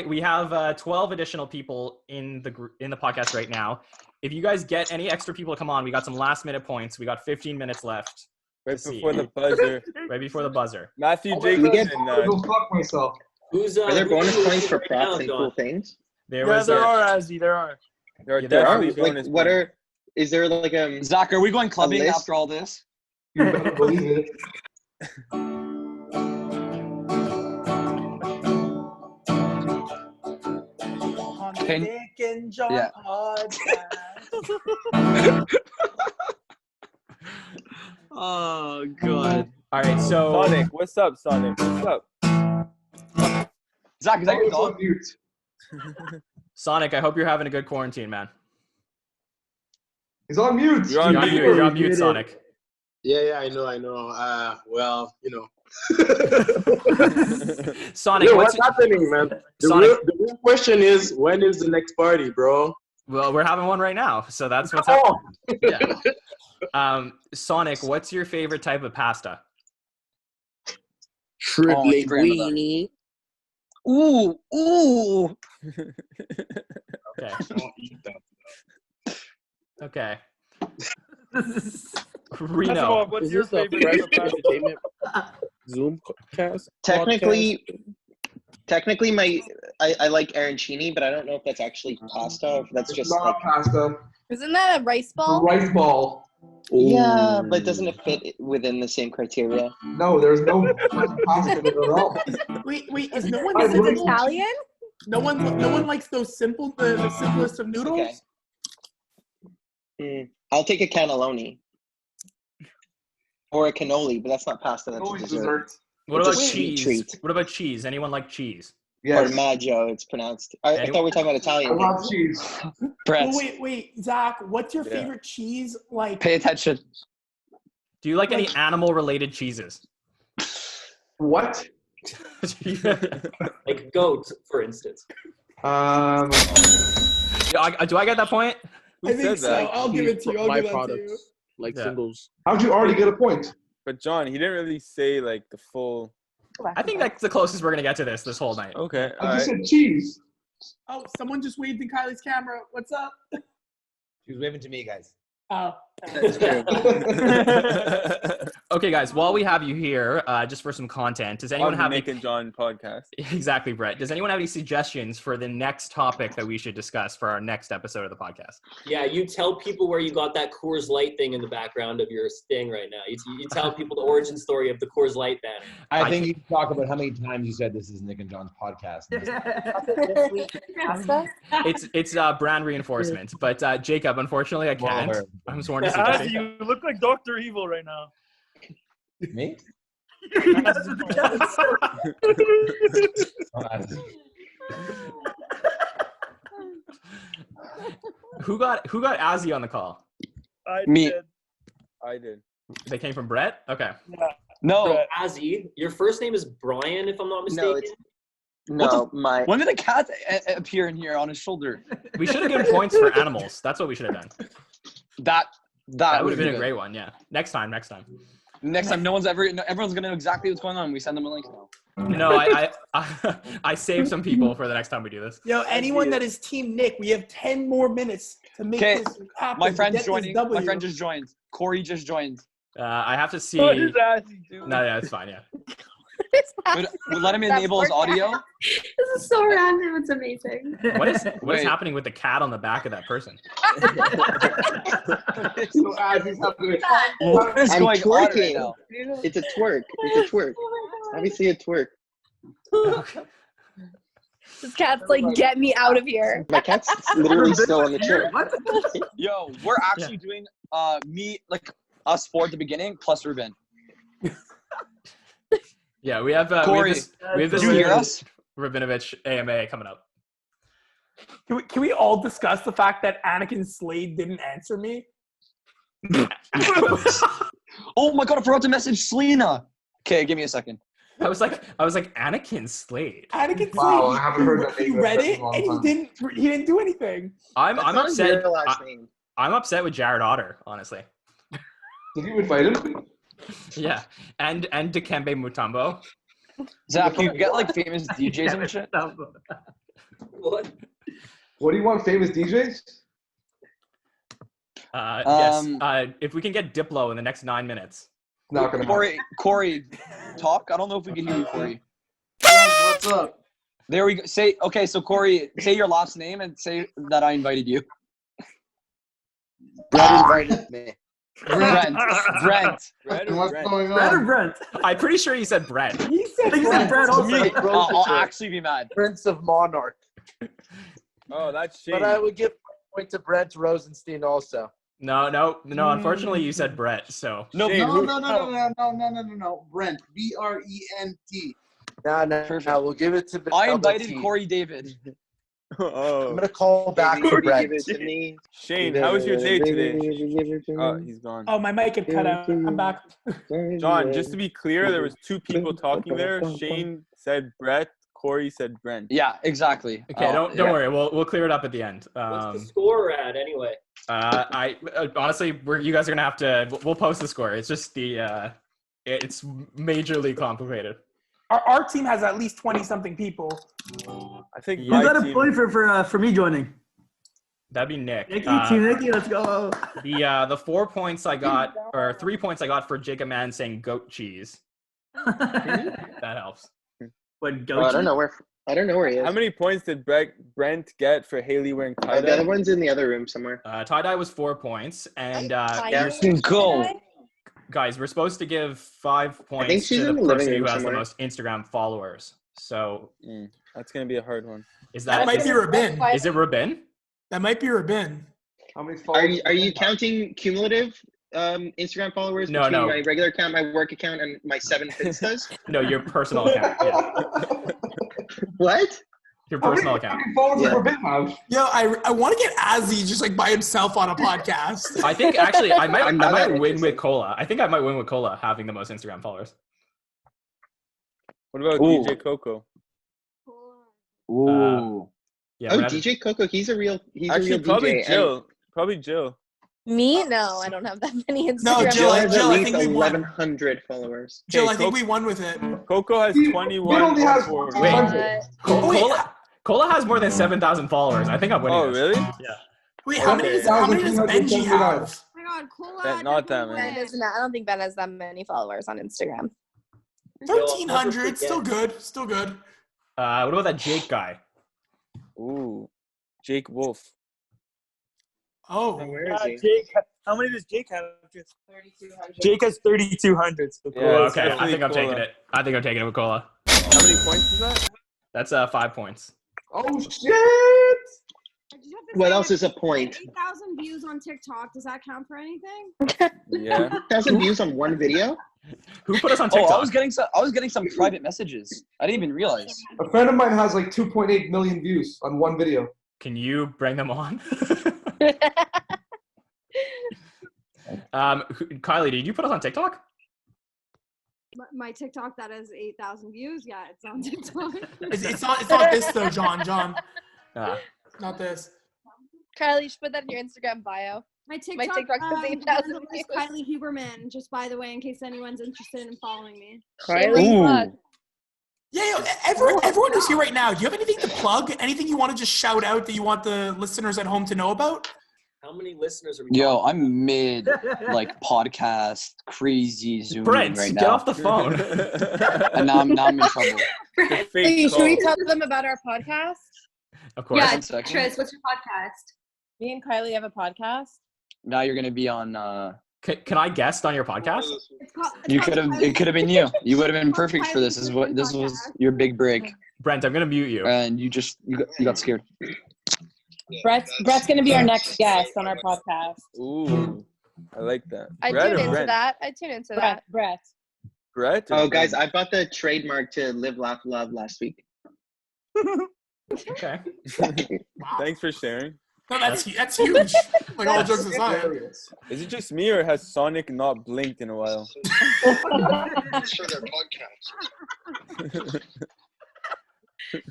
we have 12 additional people in the podcast right now. If you guys get any extra people to come on, we got some last minute points. We got 15 minutes left. Right before the buzzer. Right before the buzzer. Matthew Jacobs and Go fuck myself. Are there bonus points for props and cool things? There are, Azzy. There are. There are definitely Like, bonus what points. is there like Zach, are we going clubbing list? after all this? You better believe it. On the Can- Nick and Jon Yeah. podcast. Oh, God. All right. So Sonic, what's up, Sonic? What's up? Zach, is that your It's on dog? mute. Sonic, I hope you're having a good quarantine, man. He's on mute. You're on mute. You're on mute, Sonic. Yeah, I know. Well, Sonic, Yo, what's happening, man? The real question is, when is the next party, bro? Well, we're having one right now, so that's what's happening. Yeah. Sonic, what's your favorite type of pasta? Shrimp Oh, it's great with linguine. Ooh. Okay. Don't eat that. Okay. That's Reno. all. What's Is your this a favorite fresh type of pasta? entertainment Zoom cast? Technically, I like arancini, but I don't know if that's actually pasta or if that's just Not like pasta. Isn't that a rice ball? Rice ball. yeah, but doesn't it fit within the same criteria? No, there's no pasta in it at all. Wait, is no one Is it Italian? No one likes those the simplest of noodles? Okay. I'll take a cannelloni. Or a cannoli, but that's not pasta, that's a dessert. What It's about a sweet cheese? treat. What about cheese? Anyone like cheese? Formaggio, it's pronounced. I thought we were talking about Italian. I love cheese. Brett. Oh, wait, Zach, what's your favorite cheese? Like, Pay attention. Do you like any animal-related cheeses? What? Like goat, for instance. Do I get that point? I think so. I'll give it to you. I'll give that to you. Like Yeah. singles. How'd you already get a point? But John, he didn't really say like the full. I think that's the closest we're gonna get to this whole night. Okay. I just said cheese. Oh, someone just waved in Kylie's camera. What's up? She was waving to me, guys. Oh. Okay, guys. While we have you here, just for some content, does anyone On the have Nick and Jon podcast? Exactly, Brett. Does anyone have any suggestions for the next topic that we should discuss for our next episode of the podcast? Yeah, you tell people where you got that Coors Light thing in the background of your sting right now. You tell people the origin story of the Coors Light banner. I think you can talk about how many times you said this is Nick and Jon's podcast. It's brand reinforcement, but Jacob, unfortunately, I can't. Well, I'm sworn to Azzy, secrecy. you look like Dr. Evil right now. Me? Who got Azzy on the call? Me. I did. They came from Brett? Okay. No. Azzy, your first name is Brian, if I'm not mistaken. No, my. When did a cat appear in here on his shoulder? We should have given points for animals. That's what we should have done. That would have been a great one, yeah. Next time. Next time, everyone's gonna know exactly what's going on. We send them a link now. No, I saved some people for the next time we do this. Yo, anyone that is Team Nick, we have 10 more minutes to make Okay, this happen. my to friend's get this joining. W. My friend just joined. Corey just joined. I have to see. What is Azzy doing? No, yeah, it's fine, yeah. We let him enable his audio. This is so random. It's amazing. What is Wait. happening with the cat on the back of that person? So Azzy's having What is I'm going on right twerking. now? It's a twerk. It's a twerk. Obviously a twerk. This cat's like, get me out of here. My cat's literally still on the chair. Yo, we're actually doing us four at the beginning plus Ruben. Yeah, we have Corey, we have this do you hear us? Rabinovich AMA coming up. Can we all discuss the fact that Anakin Slade didn't answer me? Oh my god, I forgot to message Selena. Okay, give me a second. I was like Anakin Slade. Anakin Slade. Wow, I haven't heard that He name read in it a long and time. he didn't do anything. I'm That's not his upset. real last name. I'm upset with Jared Otter, honestly. Did you invite him? Yeah, and Dikembe Mutombo. Zach, you get like famous DJs and shit. What? What do you want, famous DJs? Yes. If we can get Diplo in the next 9 minutes. Not gonna happen. Corey, talk. I don't know if we can hear you, Corey. What's up? There we go. So Corey, say your last name and say that I invited you. Brett invited me. Brent. What's going Brett or on? Brent? I'm pretty sure you said Brent. He said You said Brett also. Me, I'll actually be mad. Prince of Monarch. Oh, that's Shane. But I would give a point to Brent Rosenstein also. No. Unfortunately, you said Brett. So No, Shane, no. Brent. B-R-E-N-T. No. We'll give it to. I invited Corey David. I'm gonna call back to Brent. Shane, how was your day today? Oh, he's gone. Oh, my mic had cut out. I'm back. John, just to be clear, there was two people talking there. Shane said Brett. Corey said Brent. Yeah, exactly. okay, don't worry. We'll clear it up at the end. What's the score at anyway? I honestly, you guys are gonna have to. We'll post the score. It's just it's majorly complicated. Our team has at least 20-something people. I think You got a point for me joining. That'd be Nick. Nicky, let's go. The 4 points I got, or 3 points I got for Jacob Man saying goat cheese. That helps. What, goat Oh, I cheese? don't know where he is. How many points did Brent get for Haley wearing tie-dye? The other one's in the other room somewhere. Tie-dye was 4 points, and go. Guys, we're supposed to give 5 points think she's to the in the living person who room has somewhere. the most Instagram followers. So That's gonna be a hard one. is That that might be Rabin. Is it Rabin? That might be Rabin. How many Are you counting cumulative Instagram followers No, between no. my regular account, my work account, and my 7 Instas? No, your personal account. Yeah. What? Your personal account. Yo, I want to get Azzy just like by himself on a podcast. I think actually I might win with Cola. I think I might win with Cola having the most Instagram followers. What about DJ Coco? Ooh. Yeah. Oh, we're not- DJ Coco, he's a real Actually, DJ. probably and Jill. Probably Jill. Me? No, I don't have that many Instagram. No, Jill has Jill, at I least think we won. 1,100 followers. Jill, I think we won with it. Coco has 21. only has followers. Wait. Cola has more than 7,000 followers. I think I'm winning. Oh, this. really? Yeah. Wait, how many does Benji have? Oh my god, Cola. That- not that many. Ben doesn't. I don't think Ben has that many followers on Instagram. 1,300, still good, still good. What about that Jake guy? Ooh, Jake Wolf. Oh, where is he? Jake, how many does Jake have? 3,200. Jake has 3,200. So Yeah, Oh, it's okay, I definitely think I'm taking Cola. it. I think I'm taking it with Cola. How many points is that? That's 5 points. Oh shit! What else is a point? 8,000 views on TikTok. Does that count for anything? Yeah. 1,000 views on one video? Who put us on Oh, TikTok? I was getting some private messages. I didn't even realize. A friend of mine has like 2.8 million views on one video. Can you bring them on? Kylie, did you put us on TikTok? My TikTok that has 8,000 views. Yeah, it's on TikTok. It's not this though, John. Not this. Kylie, you should put that in your Instagram bio. My TikTok has 8,000 is views. Kylie Huberman. Just by the way, in case anyone's interested in following me. Kylie. Yeah, everyone who's here right now, do you have anything to plug? Anything you want to just shout out that you want the listeners at home to know about? How many listeners are we Yo, talking? I'm mid podcast crazy Zoom Brent, right get now. off the phone. And now I'm in trouble. Hey, should we tell them about our podcast? Of course. Yeah, One second. Tris, what's your podcast? Me and Kylie have a podcast. Now you're gonna be on. Can I guest on your podcast? It could have been you. You would have been perfect for this. This was your big break. Brent, I'm gonna mute you. And you got scared. Brett's going to be our next guest on our podcast. Ooh. I like that. I Brett tune or into Brent? that. I tune into that. Brett. Brett? or Oh, guys, Brent? I bought the trademark to Live, Laugh, Love last week. Okay. Thanks for sharing. No, that's huge. Like all jokes aside. Is it just me or has Sonic not blinked in a while? It's for their podcast.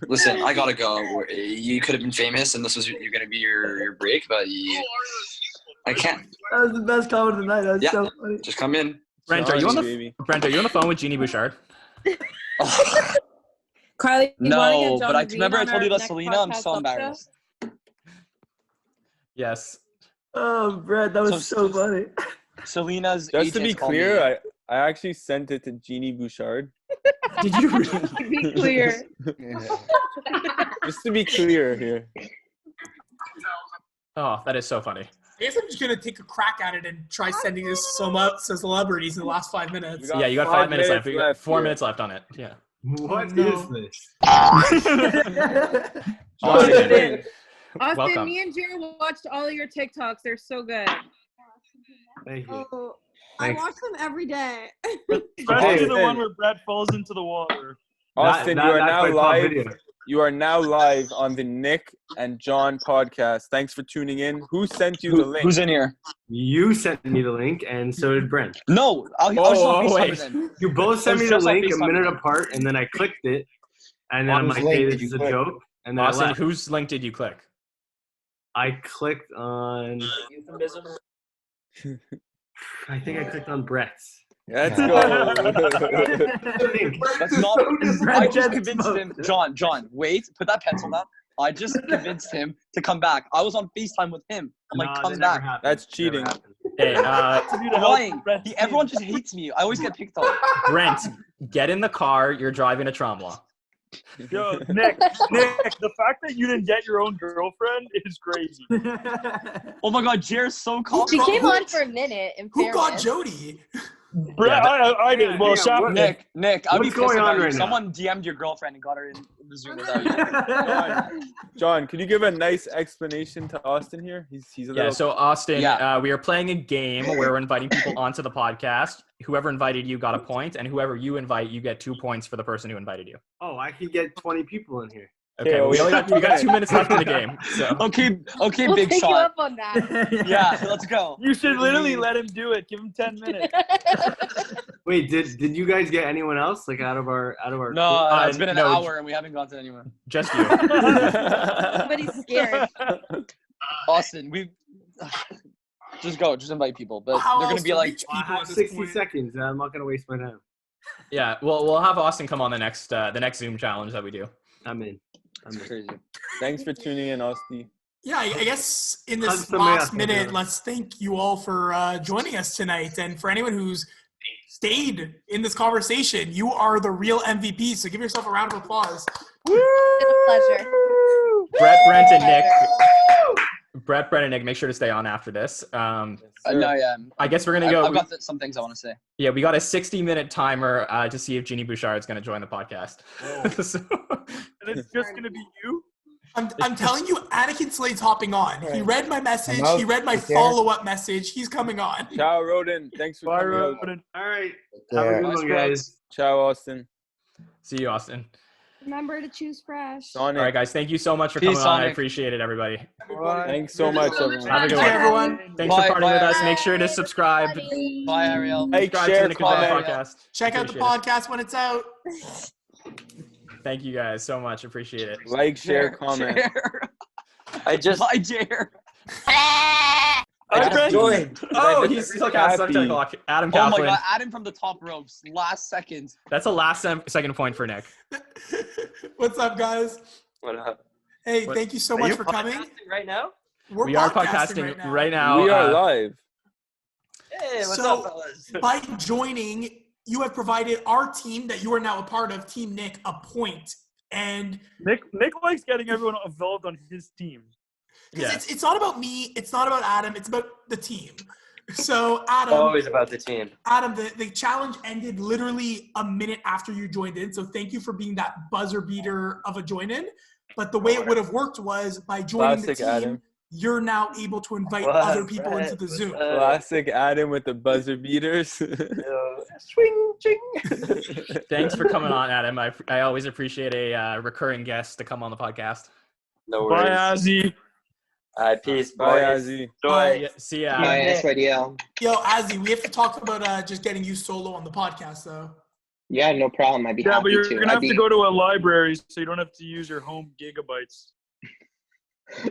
Listen, I gotta go. You could have been famous, and this was you're gonna be your break, but I can't. That was the best comment of the night. That was Yeah, so funny. just come in. Brent, are you on the phone with Jeannie Bouchard? Carly, you wanna get No, John but I Green remember I on told you our about next Selena. I'm podcast so also? embarrassed. Yes. Oh, Brett, that was so funny. Selena's Just to be agent called clear, me. I actually sent it to Jeannie Bouchard. Did you really? To be clear. Just to be clear here. Oh, that is so funny. I guess I'm just gonna take a crack at it and try sending this to celebrities in the last 5 minutes. Yeah, you got 5 minutes left. You got 4 here. minutes left on it. Yeah. What is this? Austin, Austin, welcome. me and Jared watched all of your TikToks. They're so good. Thank you. Oh, I watch them every day. Especially the one where Brett falls into the water. Austin, That- you are that's now my top live. video. You are now live on the Nick and John podcast. Thanks for tuning in. Who sent you the link? Who's in here? You sent me the link, and so did Brent. No, I was just on FaceTime with them. You both sent I me was the just on link a FaceTime minute with them. apart, and then I clicked it, and then On I'm whose like, link "Hey, did this you is a click? joke." And then Austin, I left. whose link did you click? I clicked on. Euphemism. I think I clicked on Brett's. Let's go. That's not. I just convinced him. John, wait. Put that pencil down. I just convinced him to come back. I was on FaceTime with him. I'm like, Nah, come that never back. happened. That's cheating. Hey, Lying. Everyone just hates me. I always get picked on. Brent, get in the car. You're driving to Tremblant. Yo, Nick, the fact that you didn't get your own girlfriend is crazy. Oh my God, Jared's so calm. She came on for a minute. In Who got fairness. Jody? Brett, I did. Well, shout Nick, I'd be What's pissed going about on you. right now? Someone DM'd your girlfriend and got her in the Zoom without you. John, could you give a nice explanation to Austin here? He's a little. Yeah, so Austin, we are playing a game where we're inviting people onto the podcast. Whoever invited you got a point, and whoever you invite, you get 2 points for the person who invited you. Oh, I could get 20 people in here. Okay, well, we got 2 minutes left in the game. So. Okay, We'll big take you shot. up on that. Yeah, let's go. You should literally let him do it. Give him 10 minutes. Wait, did you guys get anyone else like out of our No, crew? it's been an hour and we haven't gotten anywhere. Just you. Everybody's scared. Austin, just go, just invite people, but How they're gonna else be to like reach I people have at this 60 point? seconds, and I'm not gonna waste my time. Yeah, well, we'll have Austin come on the next Zoom challenge that we do. I'm in. crazy. Thanks for tuning in, Austin. Yeah, I guess in this Hudson last Math, minute, yeah. let's thank you all for joining us tonight. And for anyone who's stayed in this conversation, you are the real MVP. So give yourself a round of applause. It's a pleasure. Brent, and Nick, make sure to stay on after this. No, yeah. I guess we're gonna go. I've got some things I want to say. Yeah, we got a 60-minute timer to see if Jeannie Bouchard is going to join the podcast. And it's just going to be you? I'm telling you, Anakin Slade's hopping on. He read my message. I'm out. He read my Take care. follow-up message. He's coming on. Ciao, Roden. Thanks for coming out. Roden. All right. Have a good one, guys. Ciao, Austin. See you, Austin. Remember to choose fresh. All right, guys. Thank you so much for Peace, coming on. I Sonic. appreciate it, everybody. Thanks so much, everyone. Have a good Bye, one. everyone. Thanks Bye, for partying bye, with us. everyone. Make sure to subscribe. Bye, Ariel. Like, Subscribe to share, the Nick Jon comment. Podcast. Check out the Appreciate podcast when it's out. it. Thank you guys so much. Appreciate it. Like, share, comment. I just dare. I just joined. Oh, he's still got Happy. 7 o'clock. Adam Oh my Kaplan. God, Adam from the top ropes, last second. That's a last second point for Nick. What's up, guys? What up? Hey, What- thank you so Are much you for coming. podcasting right now? We are podcasting right now. We are live. Hey, what's So- up, fellas? By joining, you have provided our team that you are now a part of, Team Nick, a point. And Nick likes getting everyone involved on his team. because it's not about me, it's not about Adam, it's about the team. So Adam, Always about the team. Adam, the challenge ended literally a minute after you joined in. So thank you for being that buzzer beater of a join in. But the way it would have worked was by joining Classic the team, Adam. you're now able to invite other people into the Zoom. Classic Adam with the buzzer beaters. Swing, ching. Thanks for coming on, Adam. I always appreciate a recurring guest to come on the podcast. No Bye, worries. Azzy. All right, peace, Bye, boys. Azzy. Bye. See ya. Bye, SYDL. Yo, Azzy, we have to talk about just getting you solo on the podcast, though. Yeah, no problem. I'd be Yeah, happy but you're to. going to have to go to a library so you don't have to use your home gigabytes.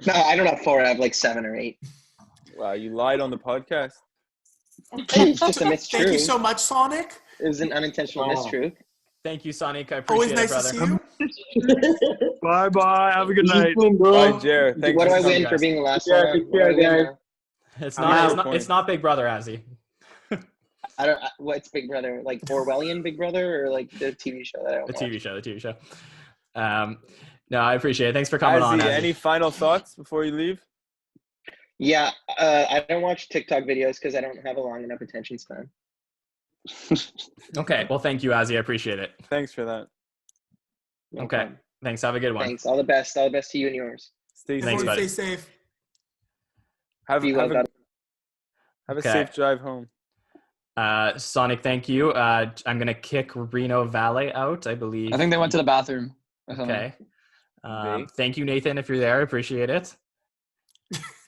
No, I don't have 4. I have like 7 or 8. Wow, you lied on the podcast. It's just a mistruth. Thank you so much, Sonic. It was an unintentional mistruth. Thank you, Sonic. I Always appreciate nice it, to brother. see you. Bye-bye. Have a good night. Bye, Jared. Thanks What do for I coming, win guys. for being the last Yeah, one? take What do I care, win guys. now? It's not Big Brother, Azzy. I don't. What's Big Brother? Like Orwellian Big Brother, or like the TV show that I don't The watch? TV show. No, I appreciate it. Thanks for coming on, Azzy, Azzy. any final thoughts before you leave? Yeah, I don't watch TikTok videos because I don't have a long enough attention span. Okay. Well, thank you, Azzy. I appreciate it. Thanks for that. No Okay. problem. Thanks. Have a good one. Thanks. All the best. All the best to you and yours. Stay Thanks, safe. buddy. Stay safe. Have Be well, a God. Okay. safe drive home. Sonic, thank you. I'm going to kick Reno Valley out, I believe. I think they went to the bathroom. Okay. Thank you, Nathan, if you're there. I appreciate it.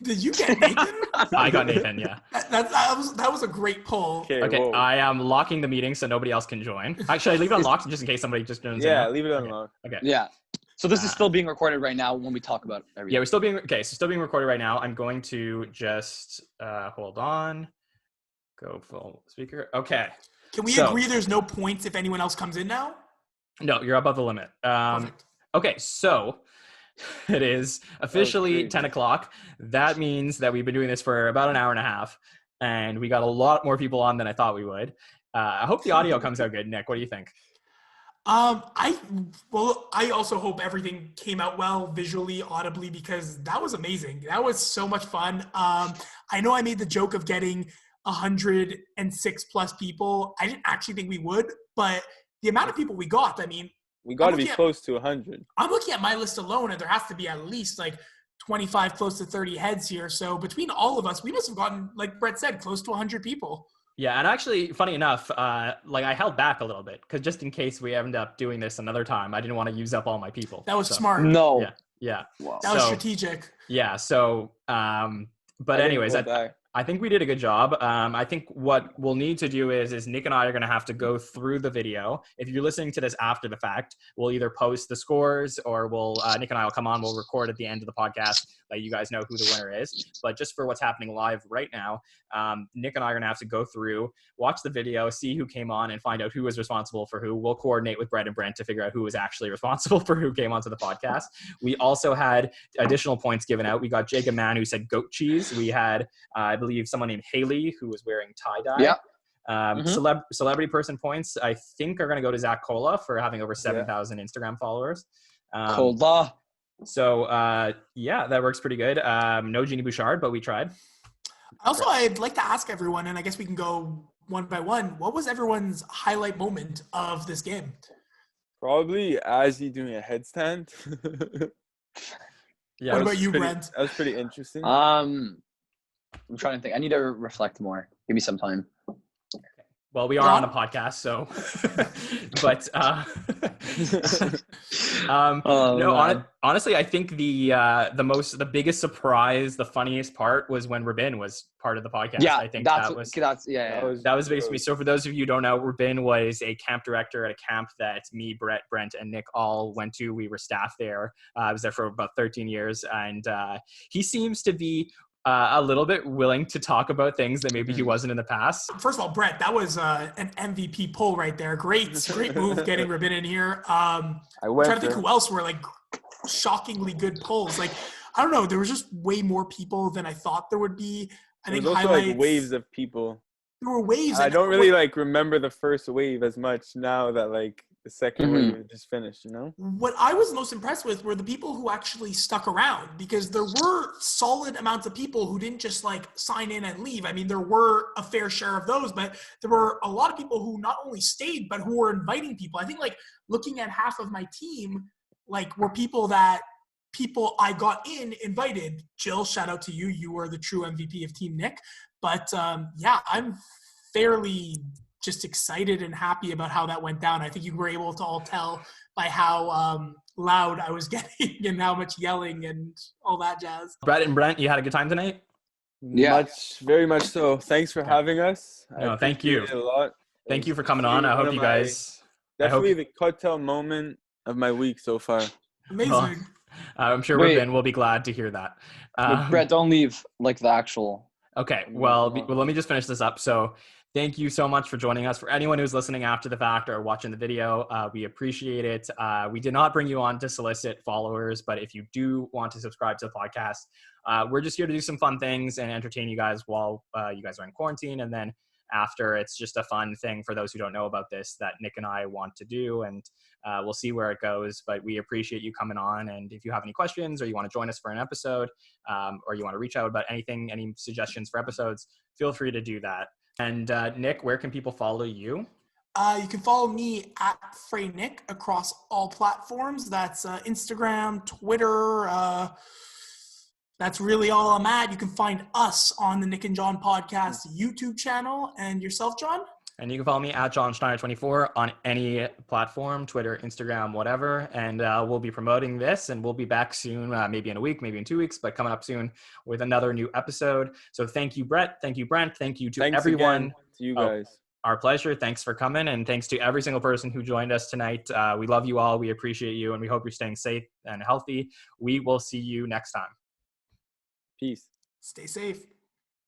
Did you get Nathan? I got Nathan, yeah. That was a great poll. Okay, whoa. I am locking the meeting so nobody else can join. Actually, I leave it unlocked just in case somebody just joins in. Yeah, leave it unlocked. Okay. Yeah. So this is still being recorded right now when we talk about everything. Yeah, we're still being still being recorded right now. I'm going to just hold on. Go full speaker. Okay. Can we agree there's no points if anyone else comes in now? No, you're above the limit. Perfect. Okay, so it is officially 10 o'clock. That means that we've been doing this for about an hour and a half, and we got a lot more people on than I thought we would. I hope the audio comes out good. Nick, what do you think? I also hope everything came out well visually, audibly, because that was amazing. That was so much fun. I know I made the joke of getting 106 plus people. I didn't actually think we would, but the amount of people we got, I mean, we got to be close to 100. I'm looking at my list alone, and there has to be at least like 25, close to 30 heads here. So between all of us, we must have gotten, like Brett said, close to 100 people. Yeah, and actually, funny enough, like I held back a little bit because just in case we end up doing this another time, I didn't want to use up all my people. That was smart. No. Yeah. Wow. That was strategic. Yeah. So, but anyways, I think we did a good job. I think what we'll need to do is Nick and I are going to have to go through the video. If you're listening to this after the fact, we'll either post the scores or Nick and I will come on. We'll record at the end of the podcast, let you guys know who the winner is. But just for what's happening live right now, Nick and I are going to have to go through, watch the video, see who came on, and find out who was responsible for who. We'll coordinate with Brett and Brent to figure out who was actually responsible for who came onto the podcast. We also had additional points given out. We got Jacob Mann, who said goat cheese. We had, I believe, someone named Haley, who was wearing tie-dye. Yeah. Celebrity person points, I think, are going to go to Zach Cola for having over 7,000 Instagram followers. Cola. So, yeah, that works pretty good. No Jeannie Bouchard, but we tried. Also, I'd like to ask everyone, and I guess we can go one by one, what was everyone's highlight moment of this game? Probably Azzy doing a headstand. Yeah. What about you, Brent? That was pretty interesting. I'm trying to think. I need to reflect more. Give me some time. Well, we are on a podcast, so, but, honestly, I think the biggest surprise, the funniest part was when Rabin was part of the podcast. Yeah, I think that was basically, so for those of you who don't know, Rabin was a camp director at a camp that me, Brent, and Nick all went to. We were staff there. I was there for about 13 years, and he seems to be a little bit willing to talk about things that maybe he wasn't in the past. First of all, Brett, that was an MVP poll right there. Great move getting Rabin in here. I'm trying to think who else were like shockingly good polls. Like, I don't know, there was just way more people than I thought there would be. I think also highlights, like waves of people. There were waves. I don't really like remember the first wave as much now that like the second wave just finished, you know? What I was most impressed with were the people who actually stuck around, because there were solid amounts of people who didn't just like sign in and leave. I mean, there were a fair share of those, but there were a lot of people who not only stayed, but who were inviting people. I think like looking at half of my team, like were people that people I got invited. Jill, shout out to you. You were the true MVP of Team Nick. But yeah, I'm fairly just excited and happy about how that went down. I think you were able to all tell by how loud I was getting and how much yelling and all that jazz. Brett and Brent, you had a good time tonight? Yeah. Very much so. Thanks for having us. No, thank you. It a lot. Thank you for coming on. I hope you guys... Definitely the cocktail moment of my week so far. Amazing. Well, I'm sure Ruben will be glad to hear that. Brett, don't leave like the actual... Okay, well, let me just finish this up. So thank you so much for joining us. For anyone who's listening after the fact or watching the video, we appreciate it. We did not bring you on to solicit followers, but if you do want to subscribe to the podcast, we're just here to do some fun things and entertain you guys while you guys are in quarantine. And then after, it's just a fun thing for those who don't know about this that Nick and I want to do, and we'll see where it goes. But we appreciate you coming on, and if you have any questions or you want to join us for an episode, or you want to reach out about anything, any suggestions for episodes, feel free to do that. And Nick, where can people follow you? You can follow me at Frey Nick across all platforms. That's Instagram, Twitter. That's really all I'm at. You can find us on the Nick and Jon Podcast YouTube channel. And yourself, John? And you can follow me at John Schneider24 on any platform, Twitter, Instagram, whatever. And we'll be promoting this, and we'll be back soon, maybe in a week, maybe in 2 weeks, but coming up soon with another new episode. So thank you, Brett. Thank you, Brent. Thank you to everyone. Again to you guys. Our pleasure. Thanks for coming. And thanks to every single person who joined us tonight. We love you all. We appreciate you. And we hope you're staying safe and healthy. We will see you next time. Peace. Stay safe.